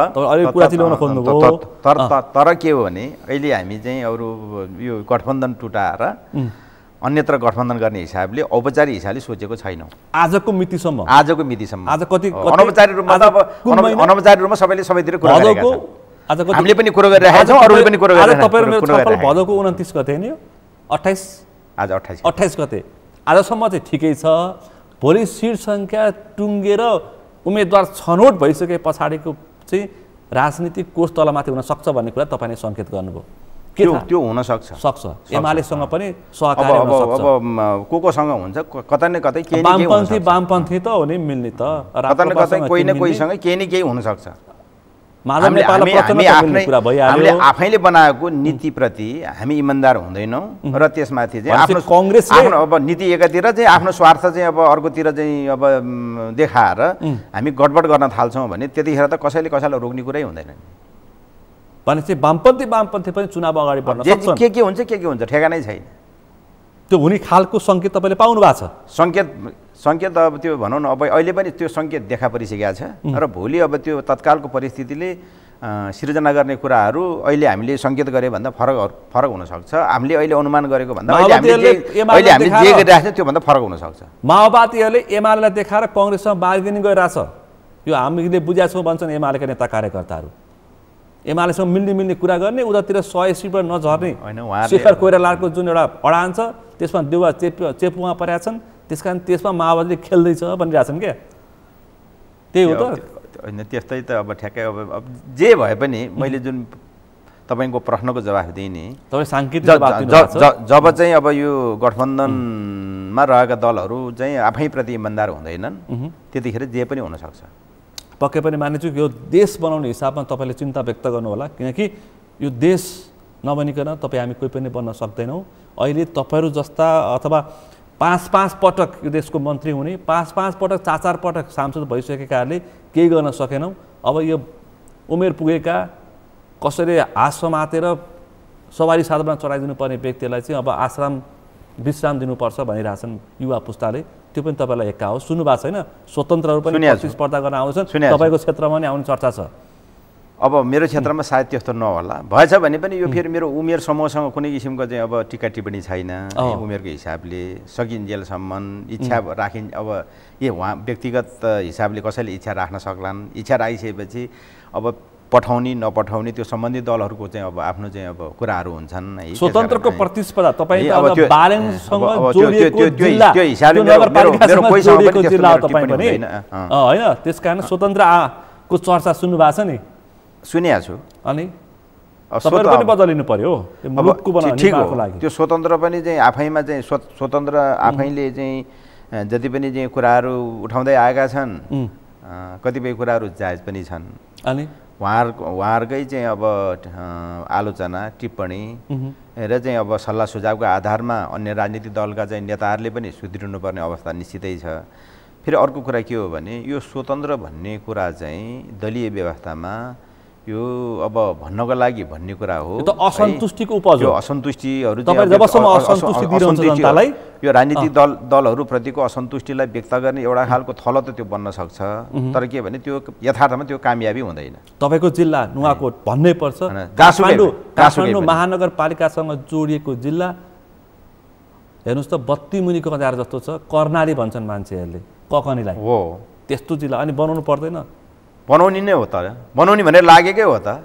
के हो भने अहिले हामी चाहिँ अरू यो गठबन्धन टुटाएर अन्यत्र गठबन्धन गर्ने हिसाबले औपचारिक हिसाबले सोचेको छैनौँ। आजको मितिसम्म आज कति अनौपचारिक रूपमा सबैले सबैतिर कुरा गरेका छन्। हामीले पनि कुरो गरिरहेका छौँ, अरूले पनि कुरो गरिरहेका छन्। आज तपाईहरु मेरो छलफल भदौको 29 गते हैन यो 28 आज 28 गते आजसम्म चाहिँ ठिकै छ। भोलि सिट संख्या टुङ्गेर उम्मेदवार छनौट भइसके पछाडिको चाहिँ राजनीतिक कोष तलमाथि हुन सक्छ भन्ने कुरा तपाईले संकेत गर्नुभयो। के त्यो हुन सक्छ एमालेसँग पनि सहकार्य हुन सक्छ। अब कोसँग हुन्छ कतै न कतै केही न केही वामपन्थी त हो नि मिल्ने त कतै न कतै कोही न कोहीसँग केही न केही हुन सक्छ। माधव नेपाल प्रचण्ड कुरा भइहाल्यो। हामीले आफैले बनाएको नीतिप्रति हामी इमानदार हुँदैनौँ र त्यसमाथि चाहिँ आफ्नो कांग्रेस अब नीति एकातिर चाहिँ आफ्नो स्वार्थ चाहिँ अब अर्कोतिर चाहिँ अब देखाएर हामी गडबड गर्न थाल्छौँ भने त्यतिखेर त कसैले कसैलाई रोक्ने कुरै हुँदैन। भनेपछि वामपन्थी पनि चुनाव अगाडि बढ्न सक्छन्। के हुन्छ ठेगानै छैन। त्यो हुने खालको संकेत तपाईले पाउनु भएको छ? संकेत अब त्यो भनौँ न अब अहिले पनि त्यो संकेत देखा परिसकेको छ र भोलि अब त्यो तत्कालको परिस्थितिले सिर्जना गर्ने कुराहरू अहिले हामीले संकेत गरे भन्दा फरक हुन सक्छ। हामीले अहिले अनुमान गरेको भन्दा अहिले हामीले जे गरिरहेको छ त्योभन्दा फरक हुन सक्छ। माओवादीहरूले एमालेलाई देखाएर कांग्रेससँग बार्गेनिङ गरिरहेछ। यो हामीले बुझेका छौँ भन्छन् एमालेका नेता कार्यकर्ताहरू। एमालेसँग मिल्ने कुरा गर्ने, उतातिर 100 सिटबाट नझर्ने शेखर कोइरालाको जुन एउटा अडान छ त्यसमा देउवा चेपुमा परेका छन्। त्यसकारण त्यसमा माओवादीले खेल्दैछ भनिरहेछन् क्या, त्यही हो त? होइन त्यस्तै त अब ठ्याक्कै अब जे भए पनि मैले जुन तपाईँको प्रश्नको जवाफ दिएँ नि, तपाईँ साङ्केतिक जवाफ दिनुहुन्छ। जब चाहिँ अब यो गठबन्धनमा रहेका दलहरू चाहिँ आफैप्रति इमानदार हुँदैनन् त्यतिखेर जे पनि हुनसक्छ। पक्कै पनि मानिन्छु यो देश बनाउने हिसाबमा तपाईँले चिन्ता व्यक्त गर्नु होला, किनकि यो देश नबनिकन तपाईँ हामी कोही पनि बन्न सक्दैनौँ। अहिले तपाईँहरू जस्ता अथवा 5-5 पटक यो देशको मन्त्री हुने, 5-5 पटक 4-4 पटक सांसद भइसकेकाहरूले केही गर्न सकेनौँ। अब यो उमेर पुगेका कसैले हात समातेर सवारी साधनमा चढाइदिनु पर्ने व्यक्तिलाई चाहिँ अब आश्रम विश्राम दिनुपर्छ भनिरहेछन् युवा पुस्ताले। त्यो पनि तपाईँलाई एक्का हो, सुन्नु भएको छैन? स्वतन्त्रहरू पनि प्रतिस्पर्धा गर्न आउँछन्, तपाईँको क्षेत्रमा नि आउने चर्चा छ। अब मेरो क्षेत्रमा सायद त्यस्तो नहोला, भएछ भने पनि यो फेरि मेरो उमेर समूहसँग कुनै किसिमको चाहिँ अब टिका टिप्पणी छैन। उमेरको हिसाबले सकिन्जेलसम्म इच्छा राखिन्। अब उहाँ व्यक्तिगत हिसाबले कसैले इच्छा राख्न सक्लान्। इच्छा राखिसकेपछि अब पठाउने नपठाउने त्यो सम्बन्धित दलहरूको चाहिँ अब आफ्नो चाहिँ अब कुराहरू हुन्छन् है। स्वतन्त्रको प्रतिस्पर्धा तपाईँ त्यो हिसाबले होइन, त्यसकारण स्वतन्त्रको चर्चा सुन्नु भएको छ नि? सुनेको छु। अनि तपाईहरु पनि बदलिनु पर्यो मुलुकको बनाउनको लागि। त्यो स्वतन्त्र पनि चाहिँ आफैमा चाहिँ स्वतन्त्र आफैले चाहिँ जति पनि चाहिँ कुराहरू उठाउँदै आएका छन्, कतिपय कुराहरू जायज पनि छन्। अनि उहाँहरूकै चाहिँ अब आलोचना टिप्पणी र चाहिँ अब सल्लाह सुझावको आधारमा अन्य राजनीतिक दलका चाहिँ नेताहरूले पनि सुध्रिनुपर्ने अवस्था निश्चितै छ। फेरि अर्को कुरा के हो भने यो स्वतन्त्र भन्ने कुरा चाहिँ दलीय व्यवस्थामा यो अब भन्नको लागि भन्ने कुरा हो। यो त असन्तुष्टिको उपज हो। असन्तुष्टिहरू तपाईं जबसम्म असन्तुष्टि दिनुहुन्छ जनतालाई, यो राजनीतिक दलहरूप्रतिको असन्तुष्टिलाई व्यक्त गर्ने एउटा खालको थलो त त्यो बन्न सक्छ। तर के भने त्यो यथार्थमा त्यो कामयाबी हुँदैन। तपाईको जिल्ला नुवाकोट भन्नै पर्छ, काठमाडौँ महानगरपालिकासँग जोडिएको जिल्ला हेर्नुहोस् त, बत्ती मुनिको कजार जस्तो छ। कर्णाली भन्छन् मान्छेहरूले ककनीलाई हो, त्यस्तो जिल्ला। अनि बनाउनु पर्दैन? बनाउने नै हो त, बनाउने भनेर लागेकै हो त।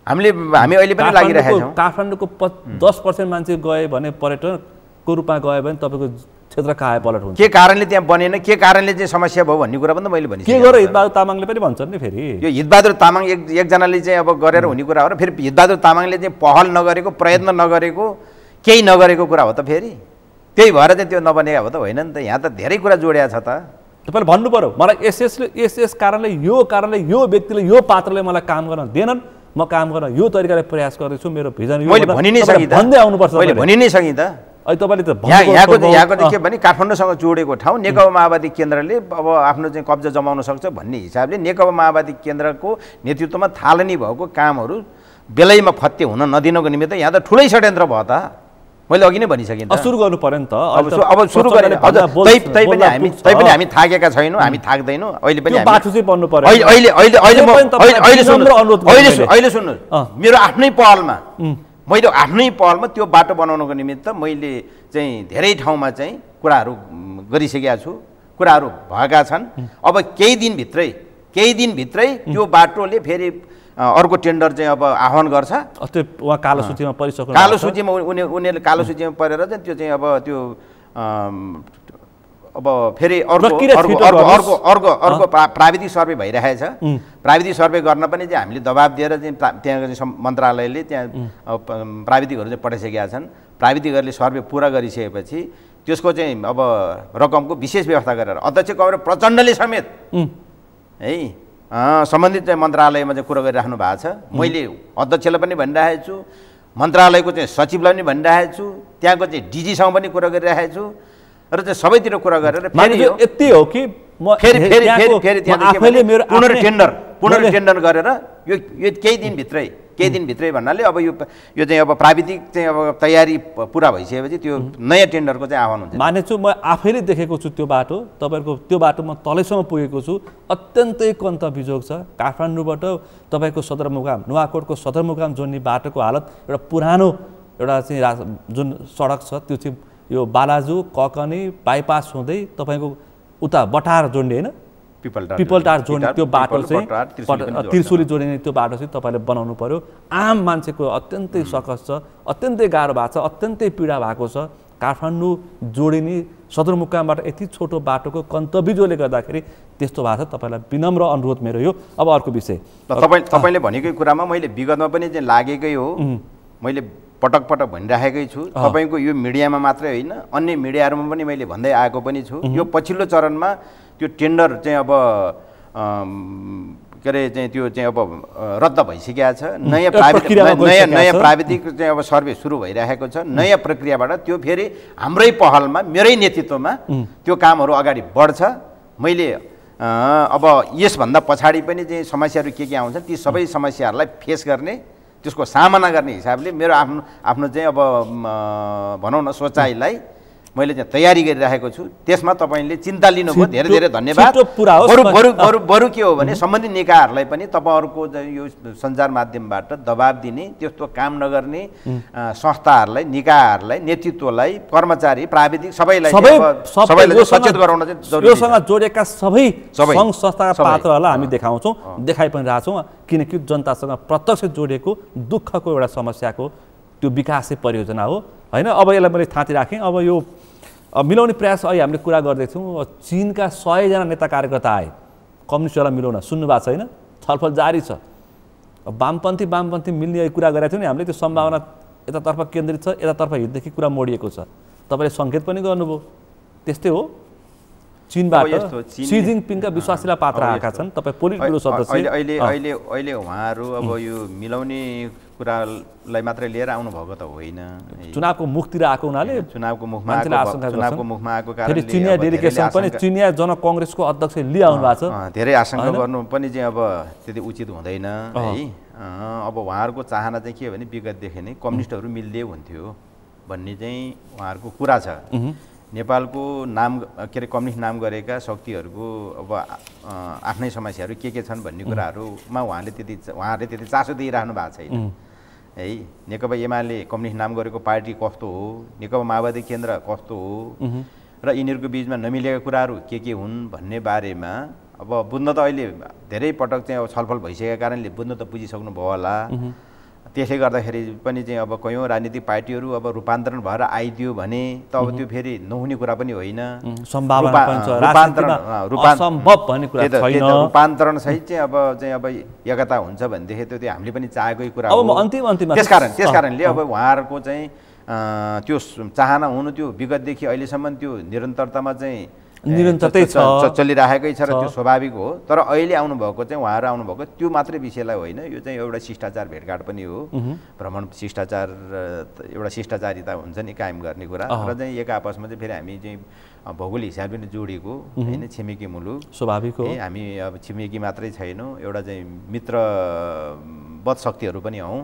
हामी अहिले पनि लागिरहेका छौँ। काठमाडौँको 10% मान्छे गए भने पर्यटकको रूपमा गयो भने तपाईँको क्षेत्र काया पलट हुन्छ। के कारणले त्यहाँ बनेन, के कारणले चाहिँ समस्या भयो भन्ने कुरा पनि त मैले भनिसकेँ। के गरेर हितबहादुर तामाङले पनि भन्छन् नि फेरि। यो हितबहादुर तामाङ एकजनाले चाहिँ अब गरेर हुने कुरा हो र फेरि हितबहादुर तामाङले चाहिँ पहल नगरेको, प्रयत्न नगरेको, केही नगरेको कुरा हो त फेरि। त्यही भएर चाहिँ त्यो नबनेको हो त होइन नि त। यहाँ त धेरै कुरा जोडिया छ त। तपाईँले भन्नु पर्यो मलाई यस कारणले यो व्यक्तिले यो पात्रले मलाई काम गर्न दिएनन्, म काम गर्न यो तरिकाले प्रयास गर्दैछु, मेरो भिजन यो मैले भनि नै सकिँ त, भन्दै आउनुपर्छ। मैले भनि नै सकिँ त। अहिले तपाईँले त यहाँको चाहिँ के भने काठमाडौँसँग जोडेको ठाउँ नेकपा माओवादी केन्द्रले अब आफ्नो चाहिँ कब्जा जमाउन सक्छ भन्ने हिसाबले नेकपा माओवादी केन्द्रको नेतृत्वमा थालनी भएको कामहरू बेलैमा फत्ते हुन नदिनको निमित्त यहाँ त ठुलै षड्यन्त्र भयो त। मैले अघि नै भनिसकेँ त। सुरु गर्नु पर्यो नि त। अब सुरु गरेर तै पनि हामी थाकेका छैनौँ, हामी थाक्दैनौँ। अहिले पनि बाटो चाहिँ बन्नु पर्यो। अहिले सुन्नु, मेरो आफ्नै पहलमा त्यो बाटो बनाउनको निमित्त मैले चाहिँ धेरै ठाउँमा चाहिँ कुराहरू गरिसकेका छु, कुराहरू भएका छन्। अब केही दिनभित्रै त्यो बाटोले फेरि अर्को टेन्डर चाहिँ अब आह्वान गर्छ। उहाँ कालो सूचीमा परिसक्नु, कालो सूचीमा उनीहरूले कालो सूचीमा परेर चाहिँ त्यो चाहिँ अब त्यो अब फेरि अर्को प्राविधिक सर्वे भइरहेछ। प्राविधिक सर्वे गर्न पनि चाहिँ हामीले दबाब दिएर चाहिँ त्यहाँ चाहिँ मन्त्रालयले त्यहाँ प्राविधिकहरू चाहिँ पठाइसकेका छन्। प्राविधिकहरूले सर्वे पुरा गरिसकेपछि त्यसको चाहिँ अब रकमको विशेष व्यवस्था गरेर अध्यक्ष कमरेड प्रचण्डले समेत है सम्बन्धित चाहिँ मन्त्रालयमा चाहिँ कुरो गरिराख्नु भएको छ। मैले अध्यक्षलाई पनि भनिरहेको छु, मन्त्रालयको चाहिँ सचिवलाई पनि भनिरहेको छु, त्यहाँको चाहिँ डिजीसँग पनि कुरा गरिरहेको छु र चाहिँ सबैतिर कुरा गरेर फेरि यति हो कि फेरि पुनर्टेन्डर गरेर यो केही दिनभित्रै भन्नाले अब यो चाहिँ अब प्राविधिक चाहिँ अब तयारी पुरा भइसकेपछि त्यो नयाँ टेन्डरको चाहिँ आह्वान हुन्छ। मानेछु म आफैले देखेको छु त्यो बाटो, तपाईँको त्यो बाटो म तलैसम्म पुगेको छु। अत्यन्तै कन्तबिजोग छ। काठमाडौँबाट तपाईँको सदरमुकाम नुवाकोटको सदरमुकाम जोड्ने बाटोको हालत एउटा पुरानो एउटा चाहिँ जुन सडक छ त्यो चाहिँ यो बालाजु ककनी बाइपास हुँदै तपाईँको उता बटार जोड्ने होइन पिपलटार जोड्ने त्यो बाटो चाहिँ त्रिशुली जोडिने त्यो बाटो चाहिँ तपाईँले बनाउनु पर्यो। आम मान्छेको अत्यन्तै सकस छ, अत्यन्तै गाह्रो भएको छ, अत्यन्तै पीडा भएको छ। काठमाडौँ जोडिने सदरमुकामबाट यति छोटो बाटोको कन्तबिजोले गर्दाखेरि त्यस्तो भएको छ। तपाईँलाई विनम्र अनुरोध मेरो यो। अब अर्को विषय तपाईँले भनेकै कुरामा मैले विगतमा पनि चाहिँ लागेकै हो, मैले पटक भनिराखेकै छु। तपाईँको यो मिडियामा मात्रै होइन अन्य मिडियाहरूमा पनि मैले भन्दै आएको पनि छु। यो पछिल्लो चरणमा त्यो टेन्डर चाहिँ अब के अरे चाहिँ त्यो चाहिँ अब रद्द भइसकेको छ। नयाँ प्राविधिक चाहिँ अब सर्वे सुरु भइरहेको छ। नयाँ प्रक्रियाबाट त्यो फेरि हाम्रै पहलमा मेरै नेतृत्वमा त्यो कामहरू अगाडि बढ्छ। मैले अब यसभन्दा पछाडि पनि चाहिँ समस्याहरू के आउँछन् ती सबै समस्याहरूलाई फेस गर्ने त्यसको सामना गर्ने हिसाबले मेरो आफ्नो चाहिँ अब भनौँ न सोचाइलाई मैले चाहिँ तयारी गरिरहेको छु। त्यसमा तपाईँले चिन्ता लिनुभयो, धेरै धेरै धन्यवाद। बरु के हो भने सम्बन्धित निकायहरूलाई पनि तपाईँहरूको यो सञ्चार माध्यमबाट दबाब दिने, त्यस्तो काम नगर्ने संस्थाहरूलाई, निकायहरूलाई, नेतृत्वलाई, कर्मचारी, प्राविधिक सबैलाई सचेत गराउन चाहिँ जरुरी छ। योसँग जोडेका सबै सङ्घ संस्थाका पात्रहरूलाई हामी देखाउँछौँ, देखाइ पनि रहेछौँ, किनकि जनतासँग प्रत्यक्ष जोडिएको दुःखको एउटा समस्याको त्यो विकासे परियोजना हो होइन। अब यसलाई मैले थाँती राखेँ। अब यो मिलाउने प्रयास अहिले हामीले कुरा गर्दैछौँ। चीनका 100 जना नेता कार्यकर्ता आए कम्युनिस्टहरूलाई मिलाउन, सुन्नु भएको छैन? छलफल जारी छ। वामपन्थी मिल्ने कुरा गरेका थियौँ नि हामीले, त्यो सम्भावना यतातर्फ केन्द्रित छ, यतातर्फ हिँड्देखि कुरा मोडिएको छ। तपाईँले सङ्केत पनि गर्नुभयो। त्यस्तै हो, चीनबाट सी जिनपिङका विश्वासिला पात्र आएका छन्। तपाईँ पोलिट ब्युरो सदस्य। अहिले उहाँहरू अब यो मिलाउने कुरालाई मात्रै लिएर आउनु भएको त होइन। चुनावको मुखतिर आएको हुनाले चुनावको मुखमा आएको कारणले चिनिया डेलिगेसन पनि चिनिया जनकङ्ग्रेसको अध्यक्ष लिआउनु भएको छ। धेरै आशंका गर्नु पनि चाहिँ अब त्यति उचित हुँदैन है। अब उहाँहरूको चाहना चाहिँ के हो भने विगतदेखि नै कम्युनिस्टहरू मिल्दै हुन्थ्यो भन्ने चाहिँ उहाँहरूको कुरा छ। नेपालको नाम के अरे कम्युनिस्ट नाम गरेका शक्तिहरूको अब आफ्नै समस्याहरू के छन् भन्ने कुराहरूमा उहाँहरूले त्यति चासो दिइरहनु भएको छैन है। नेकपा एमाले कम्युनिस्ट नाम गरेको पार्टी कस्तो हो, नेकपा माओवादी केन्द्र कस्तो हो र यिनीहरूको बिचमा नमिलेका कुराहरू के हुन् भन्ने बारेमा अब बुझ्न त अहिले धेरै पटक चाहिँ अब छलफल भइसकेका कारणले बुझ्न त बुझिसक्नु भयो होला। त्यसले गर्दाखेरि पनि चाहिँ अब कयौँ राजनीतिक पार्टीहरू अब रूपान्तरण भएर आइदियो भने त अब त्यो फेरि नहुने कुरा पनि होइन। रूपान्तरण सहित चाहिँ अब एकता हुन्छ भनेदेखि त्यो हामीले पनि चाहेकै कुरा हो। त्यसकारणले अब उहाँहरूको चाहिँ त्यो चाहना हुनु त्यो विगतदेखि अहिलेसम्म त्यो निरन्तरतामा चाहिँ निरन्तरतै चलिरहेकै छ र त्यो स्वाभाविक हो। तर अहिले आउनुभएको चाहिँ उहाँहरू आउनुभएको त्यो मात्रै विषयलाई होइन, यो चाहिँ एउटा शिष्टाचार भेटघाट पनि हो। भ्रमण शिष्टाचार एउटा शिष्टाचारिता हुन्छ नि कायम गर्ने कुरा र चाहिँ एक आपसमा चाहिँ फेरि हामी चाहिँ भौगोलिक हिसाबले पनि जोडिएको होइन, छिमेकी मुलुक स्वाभाविक हो। हामी अब छिमेकी मात्रै छैनौँ, एउटा चाहिँ मित्रवत शक्तिहरू पनि हौँ।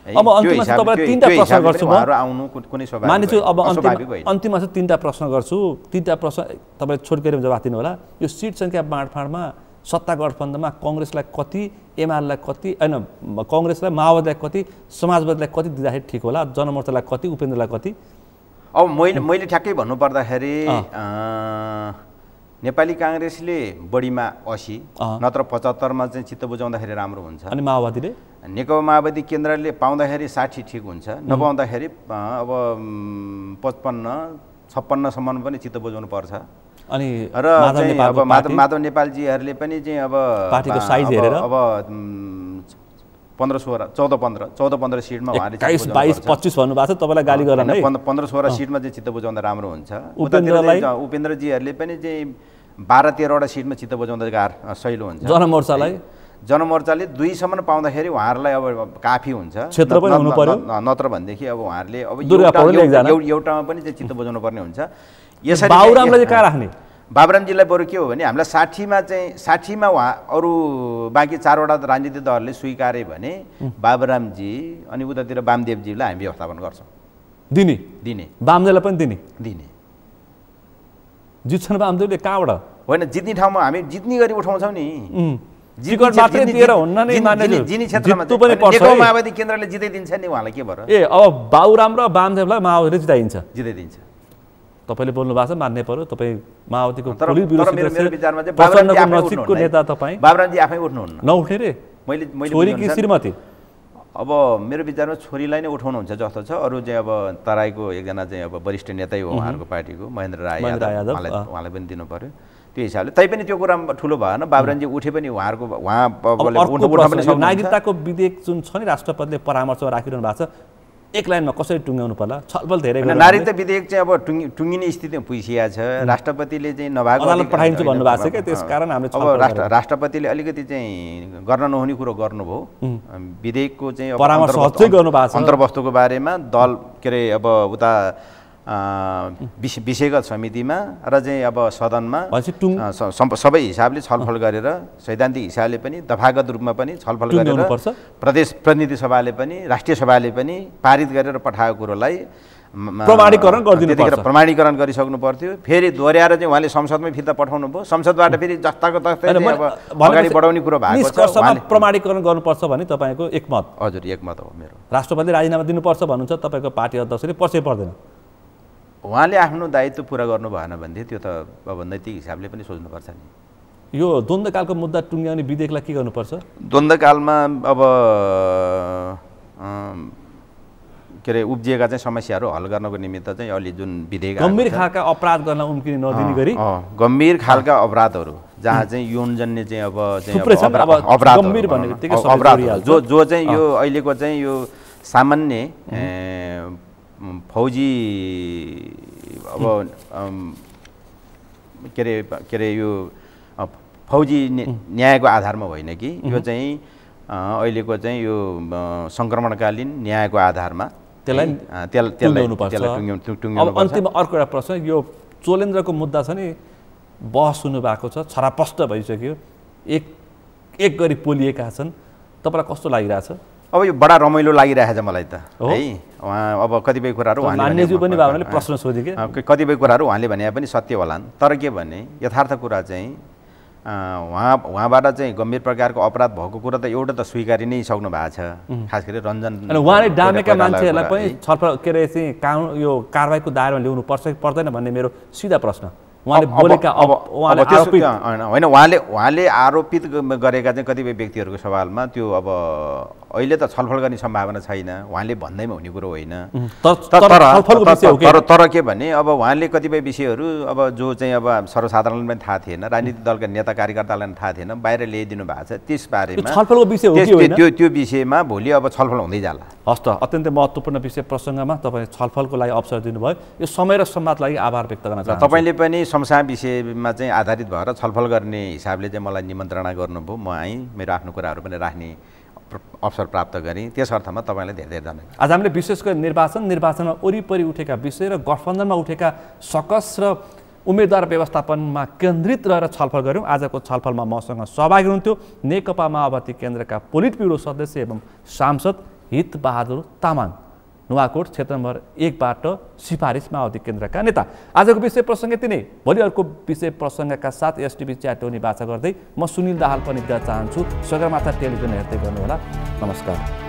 अब अन्तिममा चाहिँ तपाईँलाई 3टा प्रश्न गर्छु म। आउनु कुनै स्वाभाविक मानिसु अब अन्तिममा चाहिँ 3टा प्रश्न गर्छु। 3टा प्रश्न तपाईँले छोटकरी जवाफ दिनु होला। यो सिट सङ्ख्या बाँडफाँडमा सत्ता गठबन्धनमा कङ्ग्रेसलाई कति, एमालेलाई कति, होइन कङ्ग्रेसलाई माओवादीलाई कति, समाजवादीलाई कति दिँदाखेरि ठिक होला, जनमोर्चालाई कति, उपेन्द्रलाई कति? अब मैले ठ्याक्कै भन्नुपर्दाखेरि नेपाली काङ्ग्रेसले बढीमा 80 नत्र 75 मा चाहिँ चित्त बुझाउँदाखेरि राम्रो हुन्छ। अनि माओवादीले नेकपा माओवादी केन्द्रले पाउँदाखेरि 60 ठिक हुन्छ, नपाउँदाखेरि अब 55-56 सम्म पनि चित्त बुझाउनु पर्छ। अनि र चाहिँ अब माधव नेपालजीहरूले पनि चाहिँ अब पार्टीको साइज हेरेर अब 14-15 सिटमा उहाँले 21-22-25 भन्नुभएको छ। तपाईँलाई गाली गर्न 15-16 सिटमा चाहिँ चित्त बुझाउँदा राम्रो हुन्छ। उपेन्द्रजीहरूले पनि चाहिँ 12-13 वटा सिटमा चित्त बुझाउँदा सहिलो हुन्छ। जनमोर्चाले 2 सम्म पाउँदाखेरि उहाँहरूलाई अब काफी हुन्छ। क्षेत्र पनि हुनु पर्यो, नत्र भनेदेखि अब उहाँहरूले अब एउटामा पनि चाहिँ चित्त बुझाउनु पर्ने हुन्छ। यसरी बाबुरामलाई कहाँ राख्ने? बाबुरामजीलाई बरु के हो भने हामीलाई 60मा उहाँ अरू बाँकी 4 वटा राजनीतिक दलहरूले स्वीकारे भने बाबुरामजी अनि उतातिर वामदेवजीलाई हामी व्यवस्थापन गर्छौँ। दिने वामदेवलाई पनि दिने जित्छन् वामदेवले कहाँबाट? होइन, जित्ने ठाउँमा हामी जित्ने गरी उठाउँछौँ नि। जिनी क्षेत्रमा नेकपा माओवादी केन्द्रले जिताइदिन्छ नि उहाँलाई, के भएर? अब बाबुराम र वामदेवलाई माओवादीले जिताइदिन्छ। तपाईले बोल्नु भएको छ, मान्नै पर्यो। तपाईँ माओवादीको मेरो विचारमा चाहिँ नजिकको नेता तपाईँ। बाबुरामजी आफै उठ्नुहुन्न। नउठ्ने रे? मैले छोरी कि श्रीमती? अब मेरो विचारमा छोरीलाई नै उठाउनुहुन्छ जस्तो छ। अरू चाहिँ अब तराईको एकजना चाहिँ अब वरिष्ठ नेतै हो उहाँहरूको पार्टीको, महेन्द्र राय यादव, उहाँलाई पनि दिनु पर्यो। त्यो हिसाबले तैपनि त्यो कुरा ठुलो भएन। बाबुरामजी उठे पनि नागरिकताको विधेयक जुन छ नि राष्ट्रपतिले परामर्शमा राखिरहनु भएको छ, एक लाइनमा कसरी टुङ्ग्याउनु पर्ला? छलफल धेरै नागरिकता विधेयक चाहिँ अब टुङ्गिने स्थितिमा पुगिसकेको छ। राष्ट्रपतिले चाहिँ नभएको अदालत पठाइन्छ भन्नुभएको छ क्या, त्यसकारण हामीले अब राष्ट्रपतिले अलिकति चाहिँ गर्न नहुने कुरो गर्नुभयो। विधेयकको चाहिँ परामर्श गर्नु भएको छ अन्तर्वस्तुको बारेमा दल के अरे अब उता विषयगत समितिमा र चाहिँ अब सदनमा सबै हिसाबले छलफल गरेर सैद्धान्तिक हिसाबले पनि दफागत रूपमा पनि छलफल गरेर प्रदेश प्रतिनिधि सभाले पनि राष्ट्रिय सभाले पनि पारित गरेर पठाएको कुरोलाई प्रमाणीकरण गरिसक्नु पर्थ्यो। फेरि दोहोऱ्याएर चाहिँ उहाँले संसदमै फिर्ता पठाउनु भयो। संसदबाट फेरि जस्ताको तस्तै अगाडि बढाउने कुरो भएको छ। प्रमाणीकरण गर्नुपर्छ भने तपाईँको एकमत? हजुर, एकमत हो मेरो। राष्ट्रपतिले राजीनामा दिनुपर्छ भन्नुहुन्छ, तपाईँको पार्टी अध्यक्षले पर्छ पर्दैन? उहाँले आफ्नो दायित्व पुरा गर्नु भएन भनेदेखि त्यो त अब नैतिक हिसाबले पनि सोच्नुपर्छ नि। यो द्वन्द्वकालको मुद्दा टुङ्ग्याउने विधेयकलाई के गर्नुपर्छ? द्वन्द्वकालमा अब के अरे उब्जिएका चाहिँ समस्याहरू हल गर्नको निमित्त चाहिँ अलि जुन विधेयक गम्भीर खालका अपराध गर्न उम्किने नदिने गरी गम्भीर खालका अपराधहरू जहाँ चाहिँ यौनजन्य चाहिँ अब अपराध जो चाहिँ यो अहिलेको चाहिँ यो सामान्य फौजी अब के अरे यो फौजी न्यायको आधारमा होइन कि यो चाहिँ अहिलेको चाहिँ यो सङ्क्रमणकालीन न्यायको आधारमा अब अन्तिममा अर्को एउटा प्रश्न, यो चोलेन्द्रको मुद्दा छ नि, बहस हुनुभएको छ, छरापष्ट भइसक्यो, एक गरी पोलिएका छन्। तपाईँलाई कस्तो लागिरहेछ? अब यो बडा रमाइलो लागिरहेछ मलाई त है। उहाँ अब कतिपय कुराहरू मान्यज्यू पनि भावनाले प्रश्न सोधे के कतिपय कुराहरू उहाँले भने पनि सत्य होलान्, तर के भने यथार्थ कुरा चाहिँ उहाँबाट चाहिँ गम्भीर प्रकारको अपराध भएको कुरा त एउटा त स्वीकारी नै सक्नु भएको छ। खास गरी रञ्जन उहाँले डामेका मान्छेहरूलाई पनि छलफल के अरे चाहिँ यो कारबाहीको दायरामा ल्याउनु पर्छ कि पर्दैन भन्ने मेरो सिधा प्रश्न। उहाँले बोलेका होइन, उहाँले आरोपित गरेका चाहिँ कतिपय व्यक्तिहरूको सवालमा त्यो अब अहिले त छलफल गर्ने सम्भावना छैन, उहाँले भन्दैमा हुने कुरो होइन। तर के भने अब उहाँले कतिपय विषयहरू अब जो चाहिँ अब सर्वसाधारणलाई पनि थाहा थिएन, राजनीतिक दलका नेता कार्यकर्तालाई पनि थाहा थिएन, बाहिर ल्याइदिनु भएको छ। त्यसबारेमा त्यो विषयमा भोलि अब छलफल हुँदै जाला। हस् त, अत्यन्तै महत्त्वपूर्ण विषय प्रसङ्गमा तपाईँ छलफलको लागि अवसर दिनुभयो। यो समय र सम्वादको लागि आभार व्यक्त गर्न चाहन्छु। तपाईँले पनि समसाम विषयमा चाहिँ आधारित भएर छलफल गर्ने हिसाबले चाहिँ मलाई निमन्त्रणा गर्नुभयो। म आएँ, मेरो आफ्नो कुराहरू पनि राख्ने अवसर प्राप्त गरेँ। त्यस अर्थमा तपाईँलाई धेरै धेरै धन्यवाद। आज हामीले विशेष गरी निर्वाचनमा वरिपरि उठेका विषय र गठबन्धनमा उठेका सकस र उम्मेदवार व्यवस्थापनमा केन्द्रित रहेर छलफल गऱ्यौँ। आजको छलफलमा मसँग सहभागी हुनुहुन्थ्यो नेकपा माओवादी केन्द्रका पोलिट ब्युरो सदस्य एवं सांसद हितबहादुर तामाङ, नुवाकोट क्षेत्र नम्बर 1बाट सिफारिस माओवादी केन्द्रका नेता। आजको विषय प्रसङ्ग यति नै। भोलि अर्को विषय प्रसङ्गका साथ एसटिभी च्याटोनी बाचा गर्दै म सुनिल दाहाल पनि दिन चाहन्छु। सगरमाथा टेलिभिजन हेर्दै गर्नुहोला। नमस्कार।